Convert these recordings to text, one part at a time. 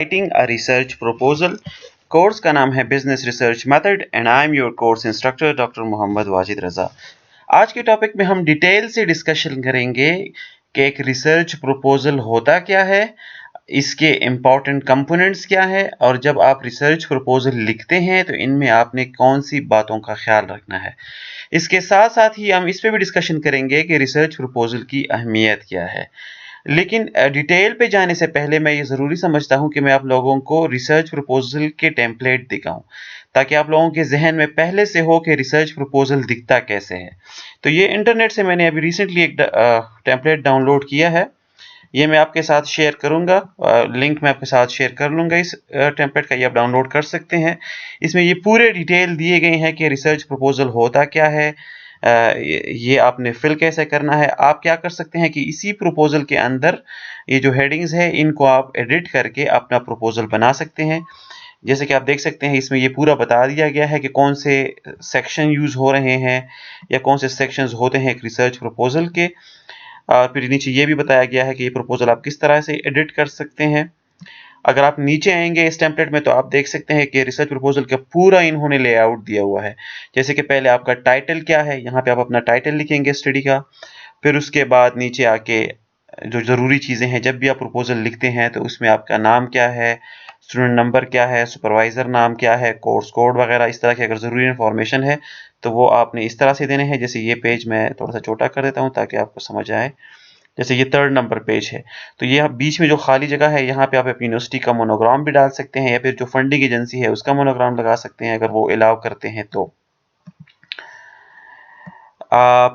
Writing a research proposal. Course का नाम है business research method and I am your course instructor doctor Mohammad Wajid Raza. आज के टॉपिक में हम डिटेल से डिस्कशन करेंगे कि एक रिसर्च प्रपोजल होता क्या है, इसके इम्पॉर्टेंट कंपोनेंट्स क्या है और जब आप रिसर्च प्रपोजल लिखते हैं तो इनमें आपने कौन सी बातों का ख्याल रखना है। इसके साथ साथ ही हम इस पे भी डिस्कशन करेंगे कि रिसर्च प्रपोजल की अहमियत क्या है। लेकिन डिटेल पे जाने से पहले मैं ये ज़रूरी समझता हूँ कि मैं आप लोगों को रिसर्च प्रपोजल के टेम्पलेट दिखाऊं, ताकि आप लोगों के जहन में पहले से हो कि रिसर्च प्रपोजल दिखता कैसे है। तो ये इंटरनेट से मैंने अभी रिसेंटली एक टेम्पलेट डाउनलोड किया है, ये मैं आपके साथ शेयर करूंगा। लिंक मैं आपके साथ शेयर कर लूंगा इस टेम्पलेट का, ये आप डाउनलोड कर सकते हैं। इसमें ये पूरे डिटेल दिए गए हैं कि रिसर्च प्रपोजल होता क्या है, ये आपने फिल कैसे करना है। आप क्या कर सकते हैं कि इसी प्रपोजल के अंदर ये जो हेडिंग्स है इनको आप एडिट करके अपना प्रपोजल बना सकते हैं। जैसे कि आप देख सकते हैं इसमें ये पूरा बता दिया गया है कि कौन से सेक्शन यूज हो रहे हैं या कौन से सेक्शंस होते हैं एक रिसर्च प्रपोजल के। और फिर नीचे ये भी बताया गया है कि ये प्रपोजल आप किस तरह से एडिट कर सकते हैं। अगर आप नीचे आएंगे इस टेम्पलेट में तो आप देख सकते हैं कि रिसर्च प्रपोजल का पूरा इन्होंने लेआउट दिया हुआ है। जैसे कि पहले आपका टाइटल क्या है, यहाँ पे आप अपना टाइटल लिखेंगे स्टडी का। फिर उसके बाद नीचे आके जो ज़रूरी चीज़ें हैं, जब भी आप प्रपोजल लिखते हैं तो उसमें आपका नाम क्या है, स्टूडेंट नंबर क्या है, सुपरवाइज़र नाम क्या है, कोर्स कोड वगैरह इस तरह की अगर ज़रूरी इन्फॉर्मेशन है तो वो आपने इस तरह से देने हैं। जैसे ये पेज मैं थोड़ा सा छोटा कर देता हूँ ताकि आपको समझ आए। जैसे ये 3rd नंबर पेज है, तो ये बीच में जो खाली जगह है यहाँ पे आप अपनी यूनिवर्सिटी का मोनोग्राम भी डाल सकते हैं या फिर जो फंडिंग एजेंसी है उसका मोनोग्राम लगा सकते हैं अगर वो अलाउ करते हैं तो।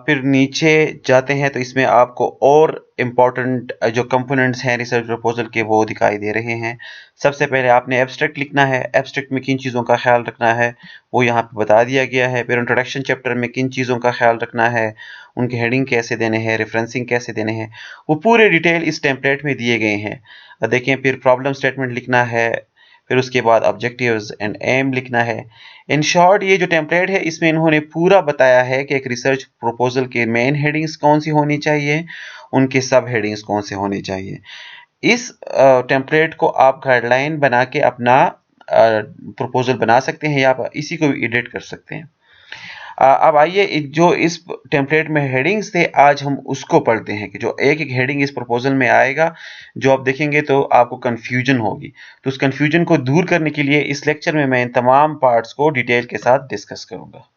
फिर नीचे जाते हैं तो इसमें आपको और इम्पोर्टेंट जो कंपोनेंट्स हैं रिसर्च प्रपोजल के वो दिखाई दे रहे हैं। सबसे पहले आपने एब्स्ट्रैक्ट लिखना है, एब्स्ट्रैक्ट में किन चीज़ों का ख्याल रखना है वो यहाँ पे बता दिया गया है। फिर इंट्रोडक्शन चैप्टर में किन चीज़ों का ख्याल रखना है, उनके हेडिंग कैसे देने हैं, रेफरेंसिंग कैसे देने हैं, वो पूरे डिटेल इस टेम्पलेट में दिए गए हैं। देखें, फिर प्रॉब्लम स्टेटमेंट लिखना है, फिर उसके बाद ऑब्जेक्टिव्स एंड एम लिखना है। इन शॉर्ट ये जो टेम्पलेट है इसमें इन्होंने पूरा बताया है कि एक रिसर्च प्रपोजल के मेन हेडिंग्स कौन सी होनी चाहिए, उनके सब हेडिंग्स कौन से होने चाहिए। इस टेम्पलेट को आप गाइडलाइन बना के अपना प्रपोजल बना सकते हैं या आप इसी को भी एडिट कर सकते हैं। अब आइए जो इस टेम्पलेट में हेडिंग्स थे आज हम उसको पढ़ते हैं कि जो एक एक हेडिंग इस प्रपोजल में आएगा, जो आप देखेंगे तो आपको कंफ्यूजन होगी। तो उस कंफ्यूजन को दूर करने के लिए इस लेक्चर में मैं इन तमाम पार्ट्स को डिटेल के साथ डिस्कस करूंगा।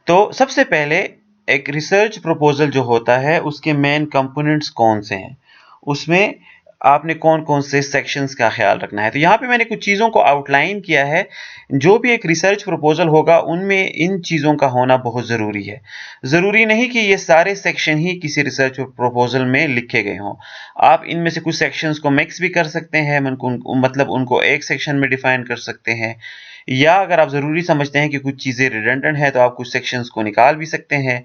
तो सबसे पहले एक रिसर्च प्रपोजल जो होता है उसके मेन कंपोनेंट्स कौन से हैं, उसमें आपने कौन कौन से सेक्शंस का ख्याल रखना है। तो यहाँ पे मैंने कुछ चीज़ों को आउटलाइन किया है। जो भी एक रिसर्च प्रपोजल होगा उनमें इन चीज़ों का होना बहुत ज़रूरी है। ज़रूरी नहीं कि ये सारे सेक्शन ही किसी रिसर्च प्रपोजल में लिखे गए हों। आप इनमें से कुछ सेक्शंस को मिक्स भी कर सकते हैं, मतलब उनको एक सेक्शन में डिफाइन कर सकते हैं, या अगर आप ज़रूरी समझते हैं कि कुछ चीज़ें रिडंडेंट है तो आप कुछ सेक्शंस को निकाल भी सकते हैं।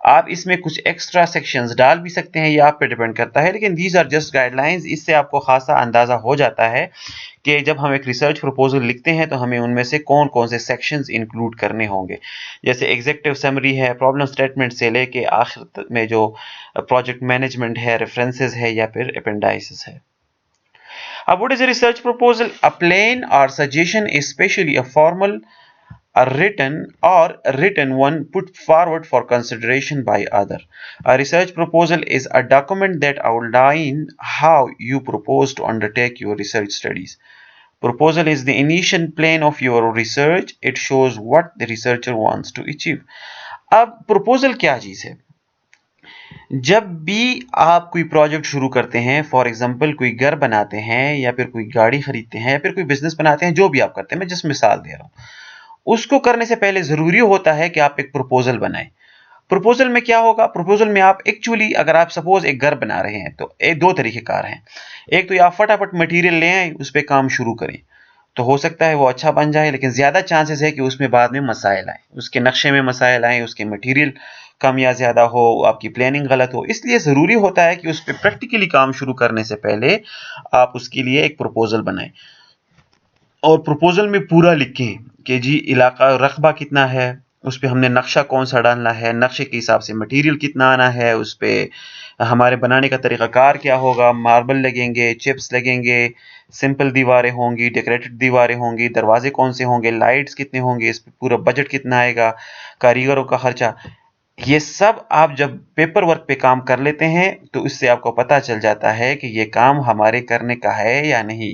आप इसमें कुछ एक्स्ट्रा सेक्शंस डाल भी सकते हैं, ये आप पे डिपेंड करता है। लेकिन दीज आर जस्ट गाइडलाइंस, इससे आपको खासा अंदाज़ा हो जाता है कि जब हम एक रिसर्च प्रपोजल लिखते हैं तो हमें उनमें से कौन कौन से सेक्शंस इंक्लूड करने होंगे। जैसे एग्जेक्टिव समरी है, प्रॉब्लम स्टेटमेंट से लेके आखिर में जो प्रोजेक्ट मैनेजमेंट है, रेफरेंसेस है या फिर अपेंडाइसिस है। What is a research proposal? A plan or suggestion, especially a formal, a written one put forward for consideration by other. A research proposal is a document that outlines how you propose to undertake your research studies. Proposal is the initial plan of your research. It shows what the researcher wants to achieve. अब proposal क्या चीज़ है? जब भी आप कोई project शुरू करते हैं, फॉर एग्जांपल कोई घर बनाते हैं या फिर कोई गाड़ी खरीदते हैं या फिर कोई बिजनेस बनाते हैं, जो भी आप करते हैं, मैं जिस मिसाल दे रहा हूं, उसको करने से पहले जरूरी होता है कि आप एक प्रपोजल बनाएं। प्रपोजल में क्या होगा, प्रपोजल में आप एक्चुअली अगर आप सपोज एक घर बना रहे हैं तो एक दो तरीके कार हैं। एक तो आप फटाफट मटेरियल ले आए, उस पर काम शुरू करें, तो हो सकता है वो अच्छा बन जाए, लेकिन ज्यादा चांसेस है कि उसमें बाद में मसाइल आए, उसके नक्शे में मसाइल आए, उसके मटेरियल कम या ज्यादा हो, आपकी प्लानिंग गलत हो। इसलिए जरूरी होता है कि उस पर प्रैक्टिकली काम शुरू करने से पहले आप उसके लिए एक प्रपोजल बनाएं और प्रपोजल में पूरा लिखें कि जी इलाका रकबा कितना है, उस पे हमने नक्शा कौन सा डालना है, नक्शे के हिसाब से मटेरियल कितना आना है, उस पे हमारे बनाने का तरीक़ाकार क्या होगा, मार्बल लगेंगे, चिप्स लगेंगे, सिंपल दीवारें होंगी, डेकोरेटेड दीवारें होंगी, दरवाजे कौन से होंगे, लाइट्स कितने होंगे, इस पे पूरा बजट कितना आएगा, कारीगरों का खर्चा। ये सब आप जब पेपर वर्क पे काम कर लेते हैं तो इससे आपको पता चल जाता है कि ये काम हमारे करने का है या नहीं,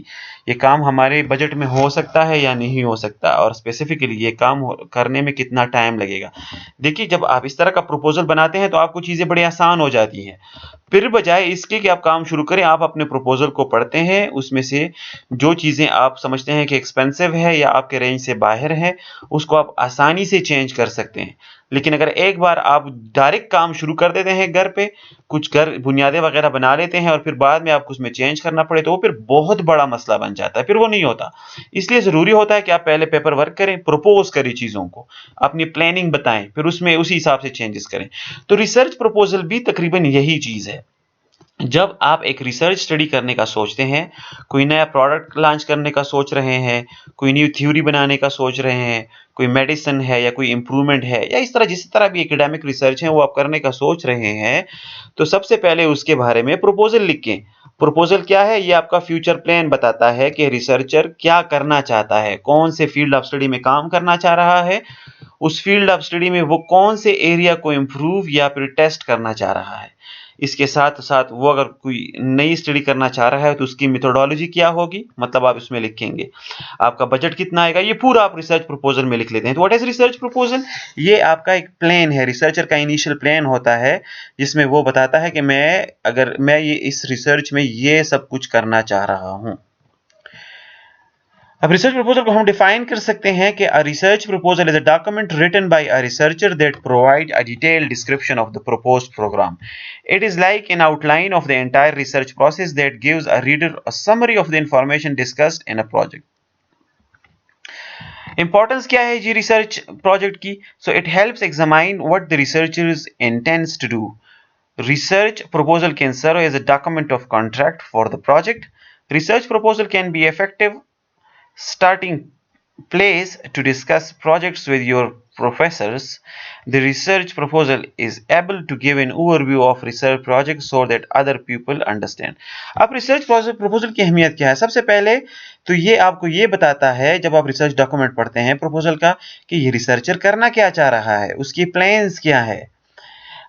ये काम हमारे बजट में हो सकता है या नहीं हो सकता, और स्पेसिफिकली ये काम करने में कितना टाइम लगेगा। देखिए, जब आप इस तरह का प्रपोजल बनाते हैं तो आपको चीज़ें बड़ी आसान हो जाती हैं। फिर बजाय इसके कि आप काम शुरू करें, आप अपने प्रपोजल को पढ़ते हैं, उसमें से जो चीज़ें आप समझते हैं कि एक्सपेंसिव है या आपके रेंज से बाहर है, उसको आप आसानी से चेंज कर सकते हैं। लेकिन अगर एक बार आप डायरेक्ट काम शुरू कर देते हैं घर पे, कुछ घर बुनियादें वगैरह बना लेते हैं और फिर बाद में आपको उसमें चेंज करना पड़े, तो वो फिर बहुत बड़ा मसला बन जाता है, फिर वो नहीं होता। इसलिए ज़रूरी होता है कि आप पहले पेपर वर्क करें, प्रपोज़ करें चीज़ों को, अपनी प्लानिंग बताएँ, फिर उसमें उसी हिसाब से चेंजेस करें। तो रिसर्च प्रपोज़ल भी तकरीबन यही चीज़ है। जब आप एक रिसर्च स्टडी करने का सोचते हैं, कोई नया प्रोडक्ट लॉन्च करने का सोच रहे हैं, कोई न्यू थ्योरी बनाने का सोच रहे हैं, कोई मेडिसिन है या कोई इम्प्रूवमेंट है या इस तरह जिस तरह भी एकेडमिक रिसर्च है वो आप करने का सोच रहे हैं, तो सबसे पहले उसके बारे में प्रपोजल लिखें। प्रपोजल क्या है? ये आपका फ्यूचर प्लान बताता है कि रिसर्चर क्या करना चाहता है, कौन से फील्ड ऑफ स्टडी में काम करना चाह रहा है, उस फील्ड ऑफ स्टडी में वो कौन से एरिया को इम्प्रूव या फिर टेस्ट करना चाह रहा है। इसके साथ साथ वो अगर कोई नई स्टडी करना चाह रहा है तो उसकी मेथोडोलॉजी क्या होगी, मतलब आप इसमें लिखेंगे। आपका बजट कितना आएगा, ये पूरा आप रिसर्च प्रपोजल में लिख लेते हैं। तो व्हाट इज रिसर्च प्रपोजल? ये आपका एक प्लान है, रिसर्चर का इनिशियल प्लान होता है, जिसमें वो बताता है कि मैं ये इस रिसर्च में ये सब कुछ करना चाह रहा हूं। अब रिसर्च प्रपोजल को हम डिफाइन कर सकते हैं कि a research proposal is a document written by a researcher that provide a detailed description of the proposed program. It is like an outline of the entire research process that gives a reader a summary of the information discussed in a project. Importance क्या है जी research project की? So it helps examine what the researchers intends to do. Research proposal can serve as a document of contract for the project. Research proposal can be effective starting place to discuss projects with your professors. The research proposal is able to give an overview of research projects so that other people understand. अब research proposal की अहमियत क्या है? सबसे पहले तो ये आपको ये बताता है, जब आप रिसर्च डॉक्यूमेंट पढ़ते हैं प्रपोजल का, कि ये रिसर्चर करना क्या चाह रहा है, उसकी प्लान्स क्या है,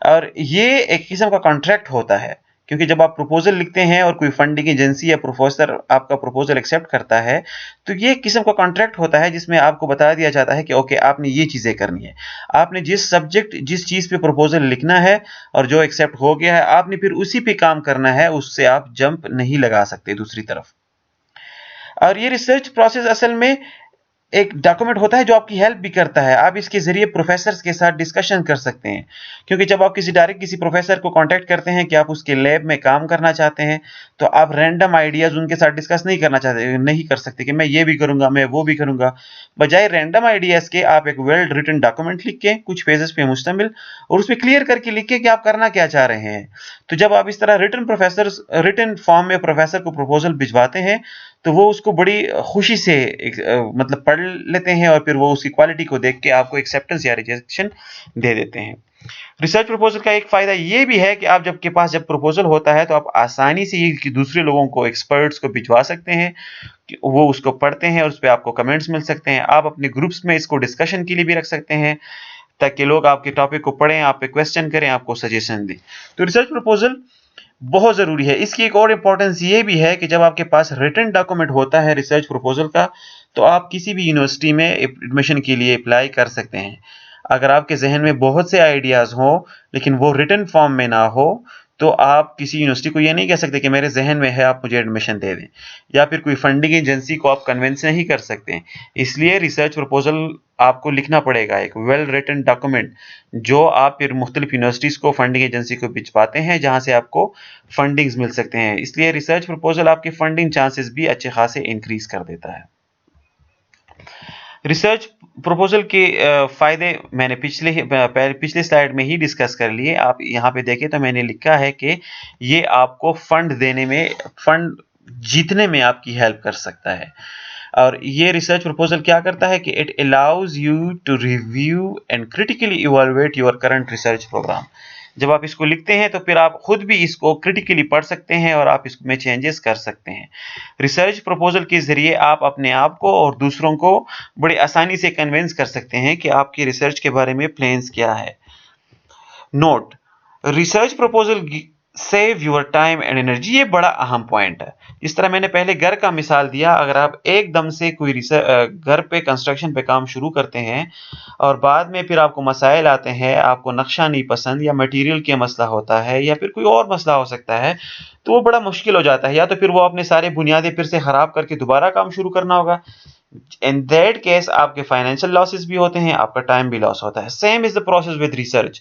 और ये एक किस्म का कॉन्ट्रैक्ट होता है। क्योंकि जब आप प्रपोजल लिखते हैं और कोई फंडिंग एजेंसी या प्रोफेसर आपका प्रपोजल एक्सेप्ट करता है, तो ये एक किस्म का कॉन्ट्रैक्ट होता है जिसमें आपको बता दिया जाता है कि ओके, आपने ये चीज़ें करनी है। आपने जिस सब्जेक्ट जिस चीज़ पे प्रपोजल लिखना है और जो एक्सेप्ट हो गया है, आपने फिर उसी पे काम करना है, उससे आप जंप नहीं लगा सकते दूसरी तरफ। और ये रिसर्च प्रोसेस असल में एक डॉक्यूमेंट होता है जो आपकी हेल्प भी करता है। आप इसके ज़रिए प्रोफ़ेसर्स के साथ डिस्कशन कर सकते हैं। क्योंकि जब आप किसी प्रोफ़ेसर को कॉन्टैक्ट करते हैं कि आप उसके लैब में काम करना चाहते हैं, तो आप रैंडम आइडियाज़ उनके साथ डिस्कस नहीं कर सकते कि मैं ये भी करूँगा, मैं वो भी करूँगा। बजाय रैंडम आइडियाज़ के आप एक वेल रिटन डॉक्यूमेंट लिख के, कुछ पेजेज़ पे मुश्तमिल, और उसमें क्लियर करके लिखें कि आप करना क्या चाह रहे हैं। तो जब आप इस तरह रिटन फॉर्म में प्रोफ़ेसर को प्रपोज़ल भिजवाते हैं, तो वो उसको बड़ी खुशी से मतलब पढ़ लेते हैं और फिर वो उसकी क्वालिटी को देख के आपको एक्सेप्टेंस या रिजेक्शन दे देते हैं। रिसर्च प्रपोजल का एक फायदा ये भी है कि आप जब प्रपोजल होता है तो आप आसानी से ये कि दूसरे लोगों को, एक्सपर्ट्स को भिजवा सकते हैं कि वो उसको पढ़ते हैं और उस पे आपको कमेंट्स मिल सकते हैं। आप अपने ग्रुप्स में इसको डिस्कशन के लिए भी रख सकते हैं ताकि लोग आपके टॉपिक को पढ़ें, आप पे क्वेश्चन करें, आपको सजेशन दें। तो रिसर्च प्रपोजल बहुत ज़रूरी है। इसकी एक और इम्पोर्टेंस ये भी है कि जब आपके पास रिटन डॉक्यूमेंट होता है रिसर्च प्रपोजल का, तो आप किसी भी यूनिवर्सिटी में एडमिशन के लिए अप्लाई कर सकते हैं। अगर आपके जहन में बहुत से आइडियाज़ हों लेकिन वो रिटन फॉर्म में ना हो, तो आप किसी यूनिवर्सिटी को ये नहीं कह सकते कि मेरे जहन में है, आप मुझे एडमिशन दे दें, या फिर कोई फंडिंग एजेंसी को आप कन्विंस नहीं कर सकते। इसलिए रिसर्च प्रपोजल आपको लिखना पड़ेगा, एक वेल रिटन डॉक्यूमेंट, जो आप फिर मुख्तलिफ यूनिवर्सिटीज़ को, फंडिंग एजेंसी को भिजवाते हैं जहाँ से आपको फंडिंग्स मिल सकते हैं। इसलिए रिसर्च प्रपोजल आपके फंडिंग चांसेस भी अच्छे खासे इंक्रीज कर देता है। रिसर्च प्रपोजल के फ़ायदे मैंने पिछले स्लाइड में ही डिस्कस कर लिए। आप यहाँ पे देखें तो मैंने लिखा है कि ये आपको फंड जीतने में आपकी हेल्प कर सकता है। और ये रिसर्च प्रपोजल क्या करता है कि it allows you to review and critically evaluate your current research programme. जब आप इसको लिखते हैं तो फिर आप खुद भी इसको क्रिटिकली पढ़ सकते हैं और आप इसमें चेंजेस कर सकते हैं। रिसर्च प्रपोजल के जरिए आप अपने आप को और दूसरों को बड़ी आसानी से कन्विंस कर सकते हैं कि आपकी रिसर्च के बारे में प्लान्स क्या है। Note, research proposal save your time and energy, ये बड़ा अहम पॉइंट है। जिस तरह मैंने पहले घर का मिसाल दिया, अगर आप एकदम से कोई घर पे कंस्ट्रक्शन पे काम शुरू करते हैं और बाद में फिर आपको मसाइल आते हैं, आपको नक्शा नहीं पसंद या मटेरियल का मसला होता है या फिर कोई और मसला हो सकता है, तो वो बड़ा मुश्किल हो जाता है। या तो फिर वो अपने सारे बुनियादें फिर से खराब करके दोबारा काम शुरू करना होगा। इन दैट केस आपके फाइनेंशियल लॉसेस भी होते हैं, आपका टाइम भी लॉस होता है। Same is the process with research.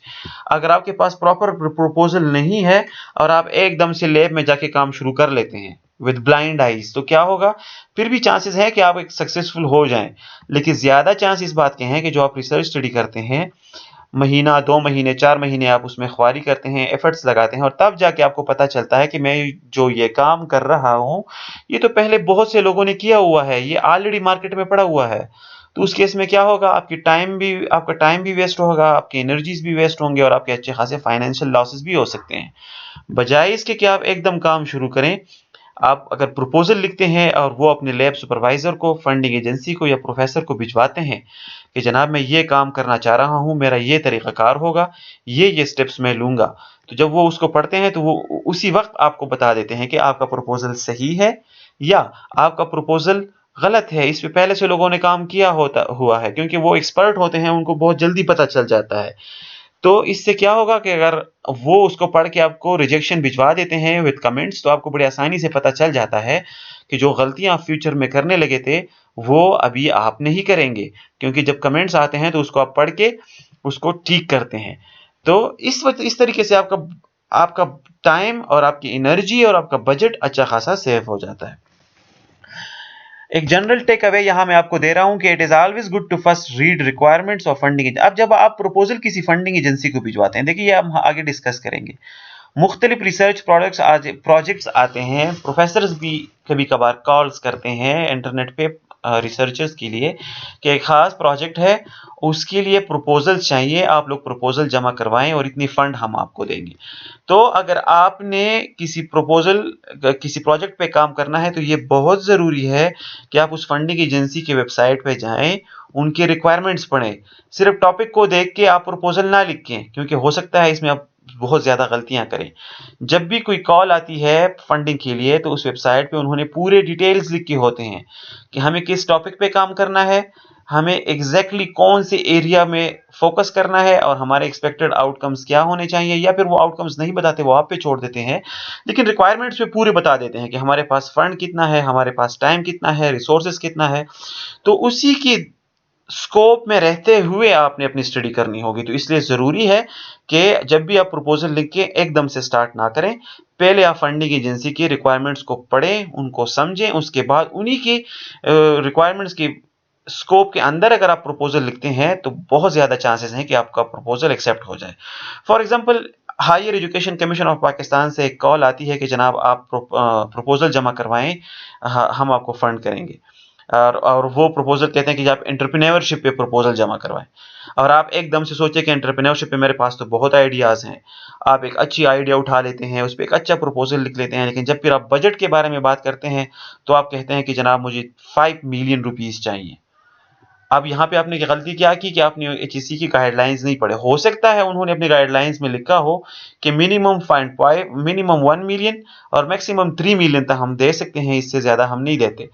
अगर आपके पास प्रॉपर प्रपोजल नहीं है और आप एकदम से लैब में जाके काम शुरू कर लेते हैं विद ब्लाइंड आइज, तो क्या होगा? फिर भी चांसेस है कि आप एक सक्सेसफुल हो जाएं, लेकिन ज्यादा चांस इस बात के हैं कि जो आप रिसर्च स्टडी करते हैं, महीना 2 महीने 4 महीने आप उसमें ख्वारी करते हैं, एफर्ट्स लगाते हैं और तब जाके आपको पता चलता है कि मैं जो ये काम कर रहा हूँ, ये तो पहले बहुत से लोगों ने किया हुआ है, ये ऑलरेडी मार्केट में पड़ा हुआ है। तो उस केस में क्या होगा? आपका टाइम भी वेस्ट होगा, आपकी एनर्जीज भी वेस्ट होंगे और आपके अच्छे खासे फाइनेंशियल लॉसेस भी हो सकते हैं। बजाय इसके कि आप एकदम काम शुरू करें, आप अगर प्रपोजल लिखते हैं और वो अपने लैब सुपरवाइजर को, फंडिंग एजेंसी को या प्रोफेसर को भिजवाते हैं कि जनाब मैं ये काम करना चाह रहा हूँ, मेरा ये तरीक़ाकार होगा, ये स्टेप्स मैं लूंगा, तो जब वो उसको पढ़ते हैं तो वो उसी वक्त आपको बता देते हैं कि आपका प्रपोजल सही है या आपका प्रपोजल गलत है। इस पे पहले से लोगों ने काम किया होता हुआ है, क्योंकि वो एक्सपर्ट होते हैं, उनको बहुत जल्दी पता चल जाता है। तो इससे क्या होगा कि अगर वो उसको पढ़ के आपको रिजेक्शन भिजवा देते हैं विद कमेंट्स, तो आपको बड़ी आसानी से पता चल जाता है कि जो गलतियां आप फ्यूचर में करने लगे थे, वो अभी आप नहीं करेंगे, क्योंकि जब कमेंट्स आते हैं तो उसको आप पढ़ के उसको ठीक करते हैं। तो इस तरीके से आपका आपका टाइम और आपकी एनर्जी और आपका बजट अच्छा खासा सेव हो जाता है। एक जनरल टेक अवे यहां मैं आपको दे रहा हूं कि it is always good to first read requirements of funding. अब जब आप प्रपोजल किसी फंडिंग एजेंसी को भिजवाते हैं, देखिए ये हम आगे डिस्कस करेंगे। मुख्तलिफ रिसर्च प्रोजेक्ट्स आते हैं, प्रोफेसर्स भी कभी कभार कॉल्स करते हैं इंटरनेट पे रिसर्चर्स के लिए कि एक खास प्रोजेक्ट है, उसके लिए प्रपोजल्स चाहिए, आप लोग प्रपोजल जमा करवाएं और इतनी फंड हम आपको देंगे। तो अगर आपने किसी प्रोजेक्ट पे काम करना है, तो ये बहुत ज़रूरी है कि आप उस फंडिंग एजेंसी की वेबसाइट पे जाएं, उनके रिक्वायरमेंट्स पढ़ें। सिर्फ टॉपिक को देख के आप प्रपोजल ना लिखें, क्योंकि हो सकता है इसमें आप बहुत ज़्यादा गलतियां करें। जब भी कोई कॉल आती है फंडिंग के लिए, तो उस वेबसाइट पे उन्होंने पूरे डिटेल्स लिखे होते हैं कि हमें किस टॉपिक पे काम करना है, हमें एग्जैक्टली कौन से एरिया में फोकस करना है और हमारे एक्सपेक्टेड आउटकम्स क्या होने चाहिए। या फिर वो आउटकम्स नहीं बताते, वो आप पे छोड़ देते हैं, लेकिन रिक्वायरमेंट्स पे पूरे बता देते हैं कि हमारे पास फंड कितना है, हमारे पास टाइम कितना है, रिसोर्सेज कितना है। तो उसी की स्कोप में रहते हुए आपने अपनी स्टडी करनी होगी। तो इसलिए जरूरी है कि जब भी आप प्रपोजल लिख के एकदम से स्टार्ट ना करें, पहले आप फंडिंग एजेंसी की रिक्वायरमेंट्स को पढ़ें, उनको समझें, उसके बाद उन्हीं की रिक्वायरमेंट्स की स्कोप के अंदर अगर आप प्रपोजल लिखते हैं, तो बहुत ज्यादा चांसेस हैं कि आपका प्रपोजल एक्सेप्ट हो जाए। For example, Higher Education Commission of Pakistan से एक कॉल आती है कि जनाब आप प्रपोजल जमा करवाएं, हम आपको फंड करेंगे। और वो प्रपोजल कहते हैं कि आप एंटरप्रेन्योरशिप पे प्रपोजल जमा करवाएं। और आप एकदम से सोचे कि एंटरप्रेन्योरशिप पे मेरे पास तो बहुत आइडियाज हैं, आप एक अच्छी आइडिया उठा लेते हैं, उस पर एक अच्छा प्रपोजल लिख लेते हैं, लेकिन जब फिर आप बजट के बारे में बात करते हैं, तो आप कहते हैं कि जनाब मुझे 5 मिलियन रुपीज चाहिए। अब यहाँ पे आपने गलती क्या की कि आपने एचईसी की गाइडलाइंस नहीं पढ़े। हो सकता है उन्होंने अपनी गाइडलाइंस में लिखा हो कि मिनिमम 1 मिलियन और मैक्सिमम 3 मिलियन तक हम दे सकते हैं, इससे ज्यादा हम नहीं देते।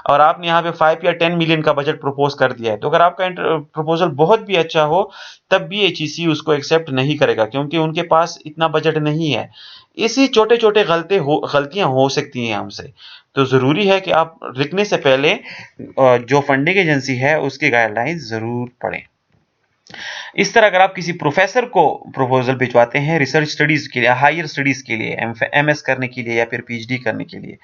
और आपने यहाँ पे 5 या 10 मिलियन का बजट प्रपोज कर दिया है, तो अगर आपका प्रपोजल बहुत भी अच्छा हो, तब भी एचईसी उसको एक्सेप्ट नहीं करेगा, क्योंकि उनके पास इतना बजट नहीं है। इसी छोटे छोटे गलतियां हो सकती हैं हमसे। तो जरूरी है कि आप लिखने से पहले जो फंडिंग एजेंसी है उसकी गाइडलाइंस जरूर पढ़ें। इस तरह अगर आप किसी प्रोफेसर को प्रपोजल भिजवाते हैं रिसर्च स्टडीज के लिए, हायर स्टडीज के लिए, एमएस करने के लिए या फिर पीएचडी करने के लिए,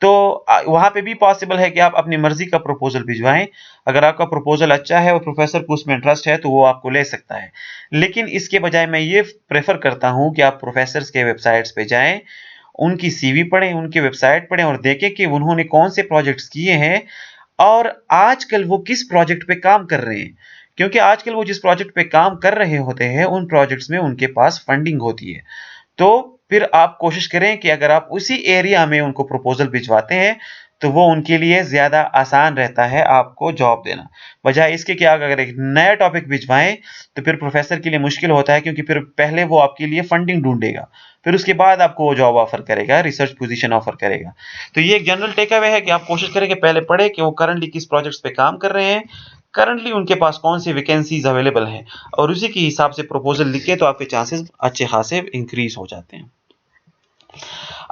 तो वहां पे भी पॉसिबल है कि आप अपनी मर्जी का प्रपोजल भिजवाएं। अगर आपका प्रपोजल अच्छा है और प्रोफेसर को उसमें इंटरेस्ट है, तो वो आपको ले सकता है। लेकिन इसके बजाय मैं ये प्रेफर करता हूं कि आप प्रोफेसर्स के वेबसाइट्स पे जाएं, उनकी सीवी पढ़ें, उनकी वेबसाइट पढ़ें और देखें कि उन्होंने कौन से प्रोजेक्ट्स किए हैं, और आजकल वो किस प्रोजेक्ट पे काम कर रहे हैं, क्योंकि आजकल वो जिस प्रोजेक्ट पे काम कर रहे होते हैं उन प्रोजेक्ट्स में उनके पास फंडिंग होती है। तो फिर आप कोशिश करें कि अगर आप उसी एरिया में उनको प्रपोजल भिजवाते हैं तो वो उनके लिए ज्यादा आसान रहता है आपको जॉब देना, बजाय इसके कि आप अगर एक नया टॉपिक भिजवाएं तो फिर प्रोफेसर के लिए मुश्किल होता है, क्योंकि फिर पहले वो आपके लिए फंडिंग ढूंढेगा, फिर उसके बाद आपको वो जॉब ऑफर करेगा, रिसर्च पोजीशन ऑफर करेगा। तो ये एक जनरल टेक अवे है कि आप कोशिश करें कि पहले पढ़े कि वो करंटली किस प्रोजेक्ट्स पे काम कर रहे हैं, करंटली उनके पास कौन सी वैकेंसीज अवेलेबल हैं, और उसी के हिसाब से प्रपोजल लिखे तो आपके चांसेस अच्छे खासे इंक्रीज हो जाते हैं।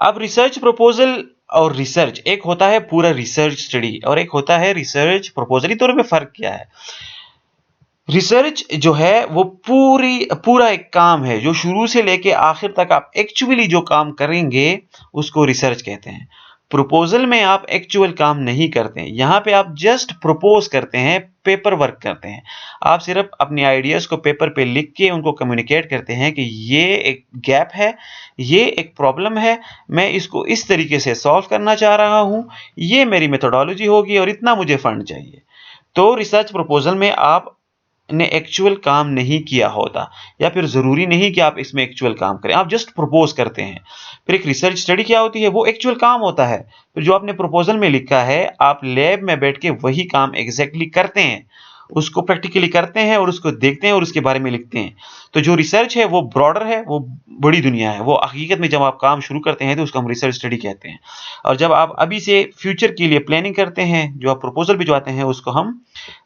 अब रिसर्च प्रपोजल और रिसर्च, एक होता है पूरा रिसर्च स्टडी और एक होता है रिसर्च प्रपोजल, दोनों में फर्क क्या है? रिसर्च जो है वो पूरा एक काम है जो शुरू से लेके आखिर तक आप एक्चुअली जो काम करेंगे उसको रिसर्च कहते हैं। प्रपोजल में आप एक्चुअल काम नहीं करते हैं, यहाँ पे आप जस्ट प्रपोज करते हैं, पेपर वर्क करते हैं। आप सिर्फ अपनी आइडियाज को पेपर पे लिख के उनको कम्युनिकेट करते हैं कि ये एक गैप है, ये एक प्रॉब्लम है, मैं इसको इस तरीके से सॉल्व करना चाह रहा हूं, ये मेरी मेथोडोलॉजी होगी और इतना मुझे फंड चाहिए। तो रिसर्च प्रपोजल में आप ने एक्चुअल काम नहीं किया होता, या फिर जरूरी नहीं कि आप इसमें एक्चुअल काम करें, आप जस्ट प्रपोज करते हैं। फिर एक रिसर्च स्टडी क्या होती है? वो एक्चुअल काम होता है। फिर जो आपने प्रपोजल में लिखा है आप लैब में बैठ के वही काम एग्जैक्टली करते हैं, उसको प्रैक्टिकली करते हैं और उसको देखते हैं और उसके बारे में लिखते हैं। तो जो रिसर्च है वो ब्रॉडर है, वो बड़ी दुनिया है, वो हकीकत में जब आप काम शुरू करते हैं तो उसको हम रिसर्च स्टडी कहते हैं। और जब आप अभी से फ्यूचर के लिए प्लानिंग करते हैं, जो आप प्रपोजल भिजवाते हैं उसको हम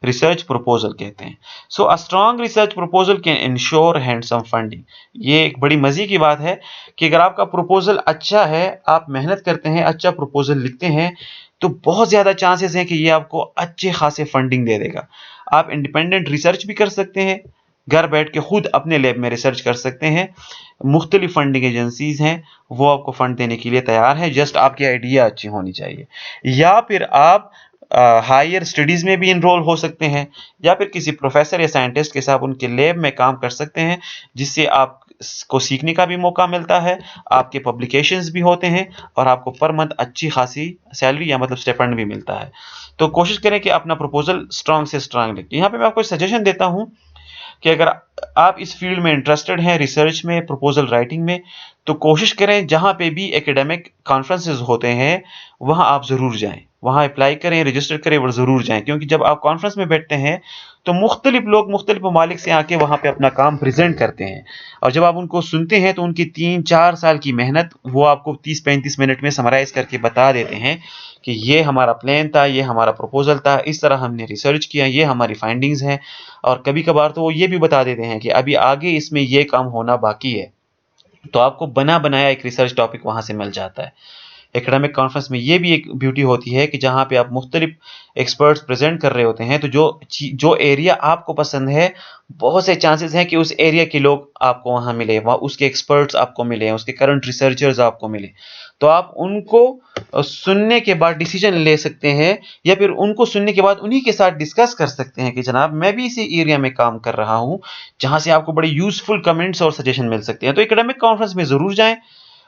रिसर्च प्रपोजल कहते हैं। So a strong research proposal can ensure handsome funding. ये एक बड़ी मजे की बात है कि अगर आपका प्रपोजल अच्छा है, आप मेहनत करते हैं, अच्छा प्रपोजल लिखते हैं, तो बहुत ज्यादा चांसेस हैं कि ये आपको अच्छे खासे फंडिंग दे देगा। आप इंडिपेंडेंट रिसर्च भी कर सकते हैं, घर बैठ के खुद अपने लैब में रिसर्च कर सकते हैं। मुख्तलिफ फंडिंग एजेंसीज हैं, वो आपको फंड देने के लिए तैयार है, जस्ट आपकी आइडिया अच्छी होनी चाहिए। या फिर आप हायर स्टडीज में भी इनरोल हो सकते हैं, या फिर किसी प्रोफेसर या साइंटिस्ट के साथ उनके लैब में काम कर सकते हैं, जिससे आपको सीखने का भी मौका मिलता है, आपके पब्लिकेशंस भी होते हैं और आपको पर मंथ अच्छी खासी सैलरी या मतलब स्टिपेंड भी मिलता है। तो कोशिश करें कि अपना प्रपोजल स्ट्रांग से स्ट्रांग लिखें। यहाँ पे मैं आपको सजेशन देता हूँ कि अगर आप इस फील्ड में इंटरेस्टेड हैं, रिसर्च में, प्रपोजल राइटिंग में, तो कोशिश करें जहां पे भी एकेडमिक कॉन्फ्रेंसेस होते हैं वहां आप जरूर जाएं, वहां अप्लाई करें, रजिस्टर करें और जरूर जाएं, क्योंकि जब आप कॉन्फ्रेंस में बैठते हैं तो मुख्तलिफ लोग मुख्तलिफ ममालिक से आके वहां पे अपना काम प्रेजेंट करते हैं, और जब आप उनको सुनते हैं तो उनकी 3-4 साल की मेहनत वो आपको 30-35 मिनट में समराइज करके बता देते हैं कि ये हमारा प्लान था, ये हमारा प्रपोजल था, इस तरह हमने रिसर्च किया, ये हमारी फाइंडिंग्स हैं। और कभी कभार तो वो ये भी बता देते हैं कि अभी आगे इसमें ये काम होना बाकी है, तो आपको बना बनाया एक रिसर्च टॉपिक वहां से मिल जाता है। एकेडमिक कॉन्फ्रेंस में ये भी एक ब्यूटी होती है कि जहां पे आप मुख्तलिफ एक्सपर्ट्स प्रेजेंट कर रहे होते हैं, तो जो एरिया आपको पसंद है, बहुत से चांसेस हैं कि उस एरिया के लोग आपको वहां मिले, वहां उसके एक्सपर्ट्स आपको मिले, उसके करंट रिसर्चर्स आपको मिले, तो आप उनको सुनने के बाद डिसीजन ले सकते हैं, या फिर उनको सुनने के बाद उन्हीं के साथ डिस्कस कर सकते हैं कि जनाब मैं भी इसी एरिया में काम कर रहा हूं, जहां से आपको बड़े यूजफुल कमेंट्स और सजेशन मिल सकते हैं। तो एकेडमिक कॉन्फ्रेंस में जरूर जाएं,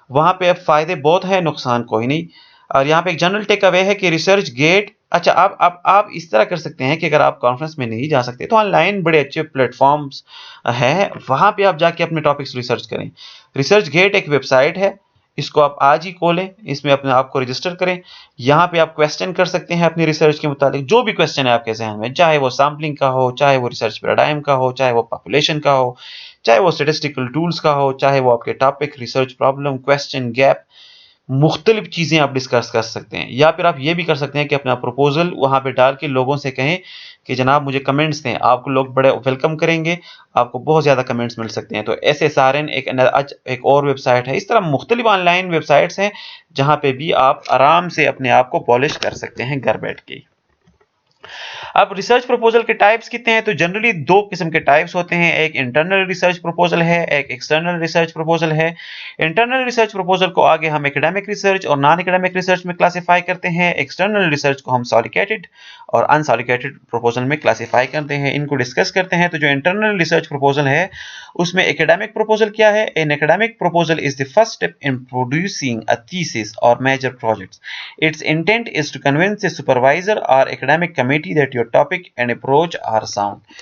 वहां पे अब फायदे बहुत है, नुकसान कोई नहीं। और यहाँ पे एक जनरल टेक अवे है कि रिसर्च गेट, अच्छा आप इस तरह कर सकते हैं कि अगर आप कॉन्फ्रेंस में नहीं जा सकते तो ऑनलाइन बड़े अच्छे प्लेटफॉर्म्स हैं, वहां पे आप जाके अपने टॉपिक्स रिसर्च करें। रिसर्च गेट एक वेबसाइट है, इसको आप आज ही खोलें, इसमें अपने आप को रजिस्टर करें। यहाँ पे आप क्वेश्चन कर सकते हैं अपनी रिसर्च के मुताबिक, जो भी क्वेश्चन है आपके जहन में, चाहे वो सैम्पलिंग का हो, चाहे वो रिसर्च पैराडाइम का हो, चाहे वो पॉपुलेशन का हो, चाहे वो स्टेटिस्टिकल टूल्स का हो, चाहे वो आपके topic, research problem, question, gap, मुख्तलिफ चीजें आप डिस्कस कर सकते हैं। या फिर आप ये भी कर सकते हैं कि अपना प्रपोजल वहां पे डाल के लोगों से कहें कि जनाब मुझे कमेंट्स दें, आपको लोग बड़े वेलकम करेंगे, आपको बहुत ज्यादा कमेंट्स मिल सकते हैं। तो SSRN एक और वेबसाइट है, इस तरह मुख्तलिफ ऑनलाइन वेबसाइट्स हैं जहां पे भी आप आराम से अपने आप को पॉलिश कर सकते हैं घर बैठ के। अब रिसर्च प्रपोजल के टाइप्स कितने हैं? तो जनरली दो किस्म के टाइप्स होते हैं, एक इंटरनल रिसर्च प्रपोजल है, एक एक्सटर्नल रिसर्च प्रपोजल है। इंटरनल रिसर्च प्रपोजल को आगे हम एकेडमिक रिसर्च और नॉन एकेडमिक रिसर्च में क्लासिफाई करते हैं। एक्सटर्नल रिसर्च को हम सॉलिकेटेड और अनसॉलिकेटेड प्रपोजल में क्लासिफाई करते हैं। इनको डिस्कस करते हैं। तो जो इंटरनल रिसर्च प्रपोजल है उसमें एकेडमिक प्रपोजल क्या है? An academic proposal is the first step in producing a thesis or major projects. Its intent is to convince a supervisor or academic committee that your topic and approach are sound.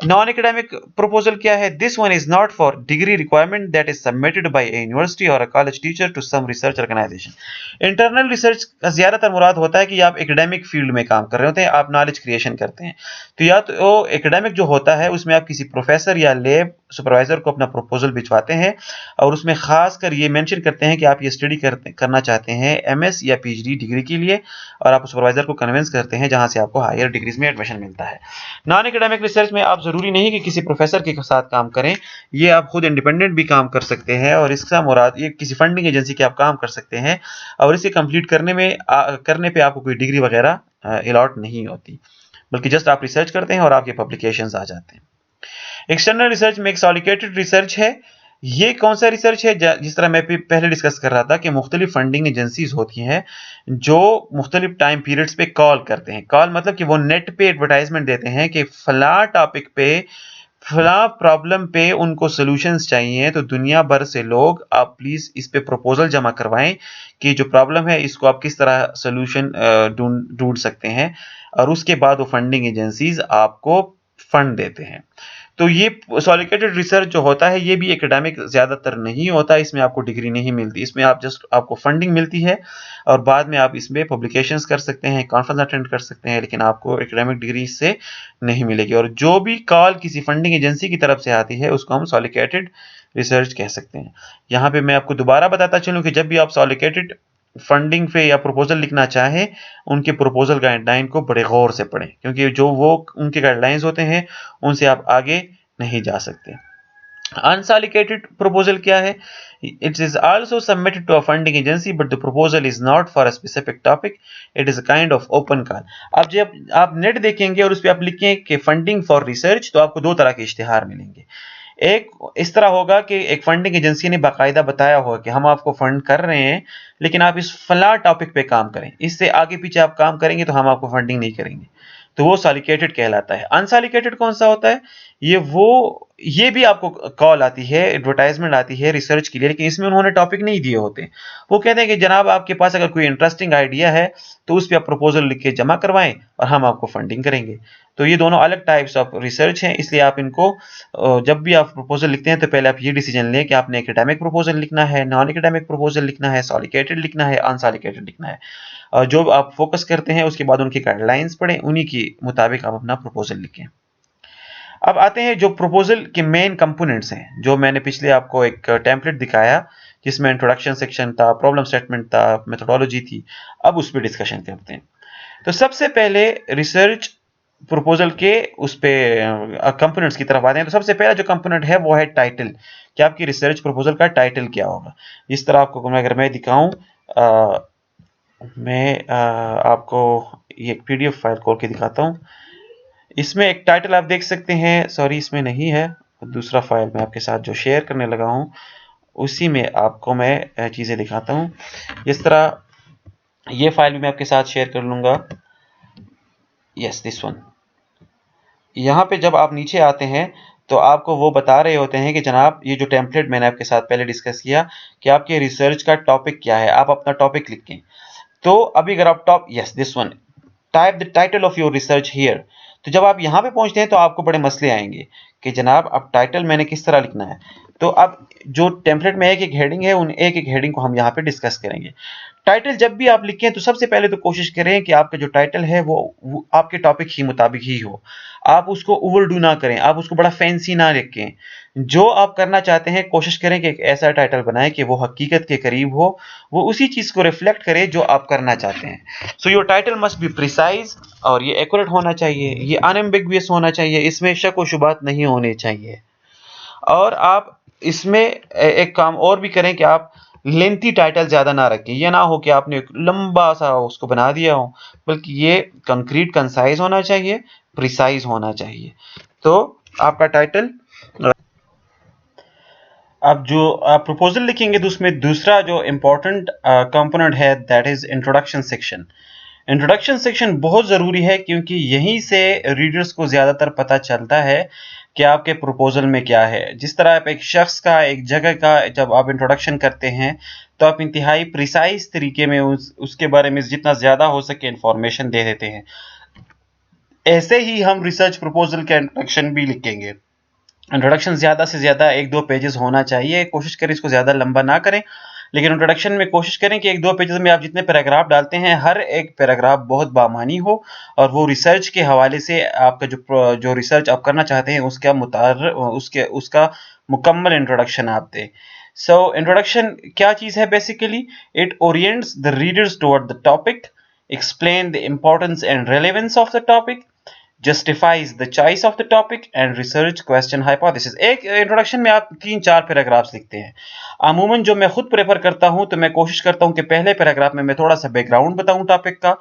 Non-academic proposal क्या है? This one is not for degree requirement that is submitted by a university or a college teacher to some research organization. Internal research का ज्यादातर मुराद होता है कि आप academic field में काम कर रहे होते हैं, आप नॉलेज क्रिएशन करते हैं। तो या तो एकेडमिक जो होता है उसमें आप किसी प्रोफेसर या लैब सुपरवाइजर को अपना प्रपोजल भिजवाते हैं और उसमें खासकर ये मेंशन करते हैं कि आप ये स्टडी करना चाहते हैं एमएस या पीएचडी डिग्री के लिए, और आप सुपरवाइजर को कन्विंस करते हैं जहां से आपको हायर डिग्रीज में एडमिशन मिलता है। नॉन एकेडमिक रिसर्च में आप जरूरी नहीं कि किसी प्रोफेसर के साथ काम करें, ये आप खुद इंडिपेंडेंट भी काम कर सकते हैं और इसका मुराद ये किसी फंडिंग एजेंसी के आप काम कर सकते हैं और इसे कंप्लीट करने पे आपको कोई डिग्री वगैरह अलॉट नहीं होती, बल्कि जस्ट आप रिसर्च करते हैं और आपके पब्लिकेशंस आ जाते हैं। एक्सटर्नल रिसर्च में एक सॉलिकेटेड रिसर्च है। ये कौन सा रिसर्च है? जिस तरह मैं पहले डिस्कस कर रहा था कि मुख्तलिफ फंडिंग एजेंसीज होती हैं जो मुख्तलिफ टाइम पीरियड्स पे कॉल करते हैं। कॉल मतलब कि वो नेट पे एडवर्टाइजमेंट देते हैं कि फला टॉपिक पे फला प्रॉब्लम पे उनको सॉल्यूशंस चाहिए, तो दुनिया भर से लोग आप प्लीज इस पे प्रपोजल जमा करवाएं कि जो प्रॉब्लम है इसको आप किस तरह सॉल्यूशन ढूंढ सकते हैं, और उसके बाद वो फंडिंग एजेंसीज आपको फंड देते हैं। तो ये सॉलिकेटेड रिसर्च जो होता है ये भी एकेडमिक ज्यादातर नहीं होता, इसमें आपको डिग्री नहीं मिलती, इसमें आप जस्ट आपको फंडिंग मिलती है और बाद में आप इसमें पब्लिकेशंस कर सकते हैं, कॉन्फ्रेंस अटेंड कर सकते हैं, लेकिन आपको एकेडमिक डिग्री इससे नहीं मिलेगी। और जो भी कॉल किसी फंडिंग एजेंसी की तरफ से आती है उसको हम सॉलिकेटेड रिसर्च कह सकते हैं। यहाँ पे मैं आपको दोबारा बताता चलूँ कि जब भी आप सॉलिकेटेड फंडिंग पे या प्रपोजल लिखना चाहें, उनके प्रपोजल गाइडलाइन को बड़े गौर से पढ़ें, क्योंकि जो वो उनके गाइडलाइंस होते हैं उनसे आप आगे नहीं जा सकते। अनसॉलिकेटेड प्रपोजल क्या है? It is also submitted to a funding agency but the proposal is not for a specific topic, it is a kind of open call. अब जब आप नेट देखेंगे और उस पर आप लिखें कि फंडिंग फॉर रिसर्च, तो आपको दो तरह के इश्तिहार मिलेंगे। एक इस तरह होगा कि एक फंडिंग एजेंसी ने बाकायदा बताया होगा कि हम आपको फंड कर रहे हैं, लेकिन आप इस फला टॉपिक पे काम करें, इससे आगे पीछे आप काम करेंगे तो हम आपको फंडिंग नहीं करेंगे, तो वो सॉलिकेटेड कहलाता है। अनसॉलिकेटेड कौन सा होता है? ये भी आपको कॉल आती है, एडवर्टाइजमेंट आती है रिसर्च के लिए, लेकिन इसमें उन्होंने टॉपिक नहीं दिए होते। वो कहते हैं कि जनाब आपके पास अगर कोई इंटरेस्टिंग आइडिया है तो उस पर आप प्रपोजल लिख के जमा करवाएं और हम आपको फंडिंग करेंगे। तो ये दोनों अलग टाइप्स ऑफ रिसर्च हैं, इसलिए आप इनको जब भी आप प्रपोजल लिखते हैं तो पहले आप ये डिसीजन लें कि आपने एकेडमिक प्रपोजल लिखना है, नॉन एकेडमिक प्रपोजल लिखना है, सॉलिकेटेड लिखना है, अनसॉलिकेटेड लिखना है। और जो आप फोकस करते हैं उसके बाद उनकी गाइडलाइंस पढ़ें, उन्हीं के मुताबिक आप अपना प्रपोजल लिखें। अब आते हैं जो प्रपोजल के मेन कंपोनेंट्स हैं, जो मैंने पिछले आपको एक टेम्पलेट दिखाया जिसमें इंट्रोडक्शन सेक्शन था, प्रॉब्लम स्टेटमेंट था, मेथोडोलॉजी थी। अब उस पर डिस्कशन करते हैं। तो सबसे पहले रिसर्च प्रपोजल के उस पे कंपोनेंट्स की तरफ आते हैं। तो सबसे पहला जो कंपोनेंट है वो है टाइटल, कि आपकी रिसर्च प्रपोजल का टाइटल क्या होगा। इस तरह आपको अगर मैं दिखाऊं, मैं आपको ये एक पीडीएफ फाइल खोल के दिखाता हूं। इसमें एक टाइटल आप देख सकते हैं, सॉरी इसमें नहीं है, दूसरा फाइल मैं आपके साथ जो शेयर करने लगा हूं उसी में आपको मैं चीजें दिखाता हूं। इस तरह ये फाइल भी मैं आपके साथ शेयर कर लूंगा। Yes, this one. यहाँ पे जब आप नीचे आते हैं तो आपको वो बता रहे होते हैं कि जनाब ये जो टेम्पलेट मैंने आपके साथ पहले डिस्कस किया कि आपके रिसर्च का टॉपिक क्या है, आप अपना टॉपिक लिखें। तो अभी अगर आप yes this one, type the title of your research here. तो जब आप यहाँ पे पहुंचते हैं तो आपको बड़े मसले आएंगे कि जनाब अब टाइटल मैंने किस तरह लिखना है। तो अब जो टेम्पलेट में एक एक हेडिंग है, उन एक एक हेडिंग को हम यहाँ पे डिस्कस करेंगे। टाइटल जब भी आप लिखें तो सबसे पहले तो कोशिश करें कि आपका जो टाइटल है वो आपके टॉपिक ही मुताबिक ही हो। आप उसको ओवरडू ना करें, आप उसको बड़ा फैंसी ना लिखें। जो आप करना चाहते हैं कोशिश करें कि एक ऐसा टाइटल बनाएं कि वो हकीकत के करीब हो, वो उसी चीज को रिफ्लेक्ट करे जो आप करना चाहते हैं। So your title must be precise, और ये एक्यूरेट होना चाहिए, ये अनएम्बिगुअस होना चाहिए, इसमें शक व शुबात नहीं होने चाहिए। और आप इसमें एक काम और भी करें कि आप लेंथी टाइटल ज्यादा ना रखें। ये ना हो कि आपने एक लंबा सा उसको बना दिया हो, बल्कि ये कंक्रीट कंसाइज होना चाहिए, प्रिसाइज होना चाहिए। तो आपका टाइटल, अब जो आप प्रपोजल लिखेंगे तो उसमें दूसरा जो इम्पोर्टेंट कंपोनेंट है that is introduction section. Introduction section बहुत ज़रूरी है क्योंकि यहीं से रीडर्स को ज़्यादातर पता चलता है कि आपके प्रपोजल में क्या है। जिस तरह आप एक शख्स का, एक जगह का जब आप इंट्रोडक्शन करते हैं तो आप इंतहाई प्रिसाइज तरीके में उसके बारे में जितना ज़्यादा हो सके इंफॉर्मेशन दे देते हैं। ऐसे ही हम रिसर्च प्रपोजल का इंट्रोडक्शन भी लिखेंगे। इंट्रोडक्शन ज़्यादा से ज़्यादा 1-2 पेजेस होना चाहिए। कोशिश करें इसको ज़्यादा लंबा ना करें, लेकिन इंट्रोडक्शन में कोशिश करें कि 1-2 पेजेस में आप जितने पैराग्राफ डालते हैं हर एक पैराग्राफ बहुत बामानी हो और वो रिसर्च के हवाले से आपका जो रिसर्च आप करना चाहते हैं उसका मुकम्मल इंट्रोडक्शन आप दें। सो इंट्रोडक्शन क्या चीज़ है basically? It orients the readers toward the topic, explain the importance and relevance of the topic, justifies the choice of the topic and research question hypothesis। एक इंट्रोडक्शन में आप 3-4 पैराग्राफ्स लिखते हैं। अमूमन जो मैं खुद प्रेफर करता हूं तो मैं कोशिश करता हूं कि पहले पैराग्राफ में मैं थोड़ा सा बैकग्राउंड बताऊं टॉपिक का,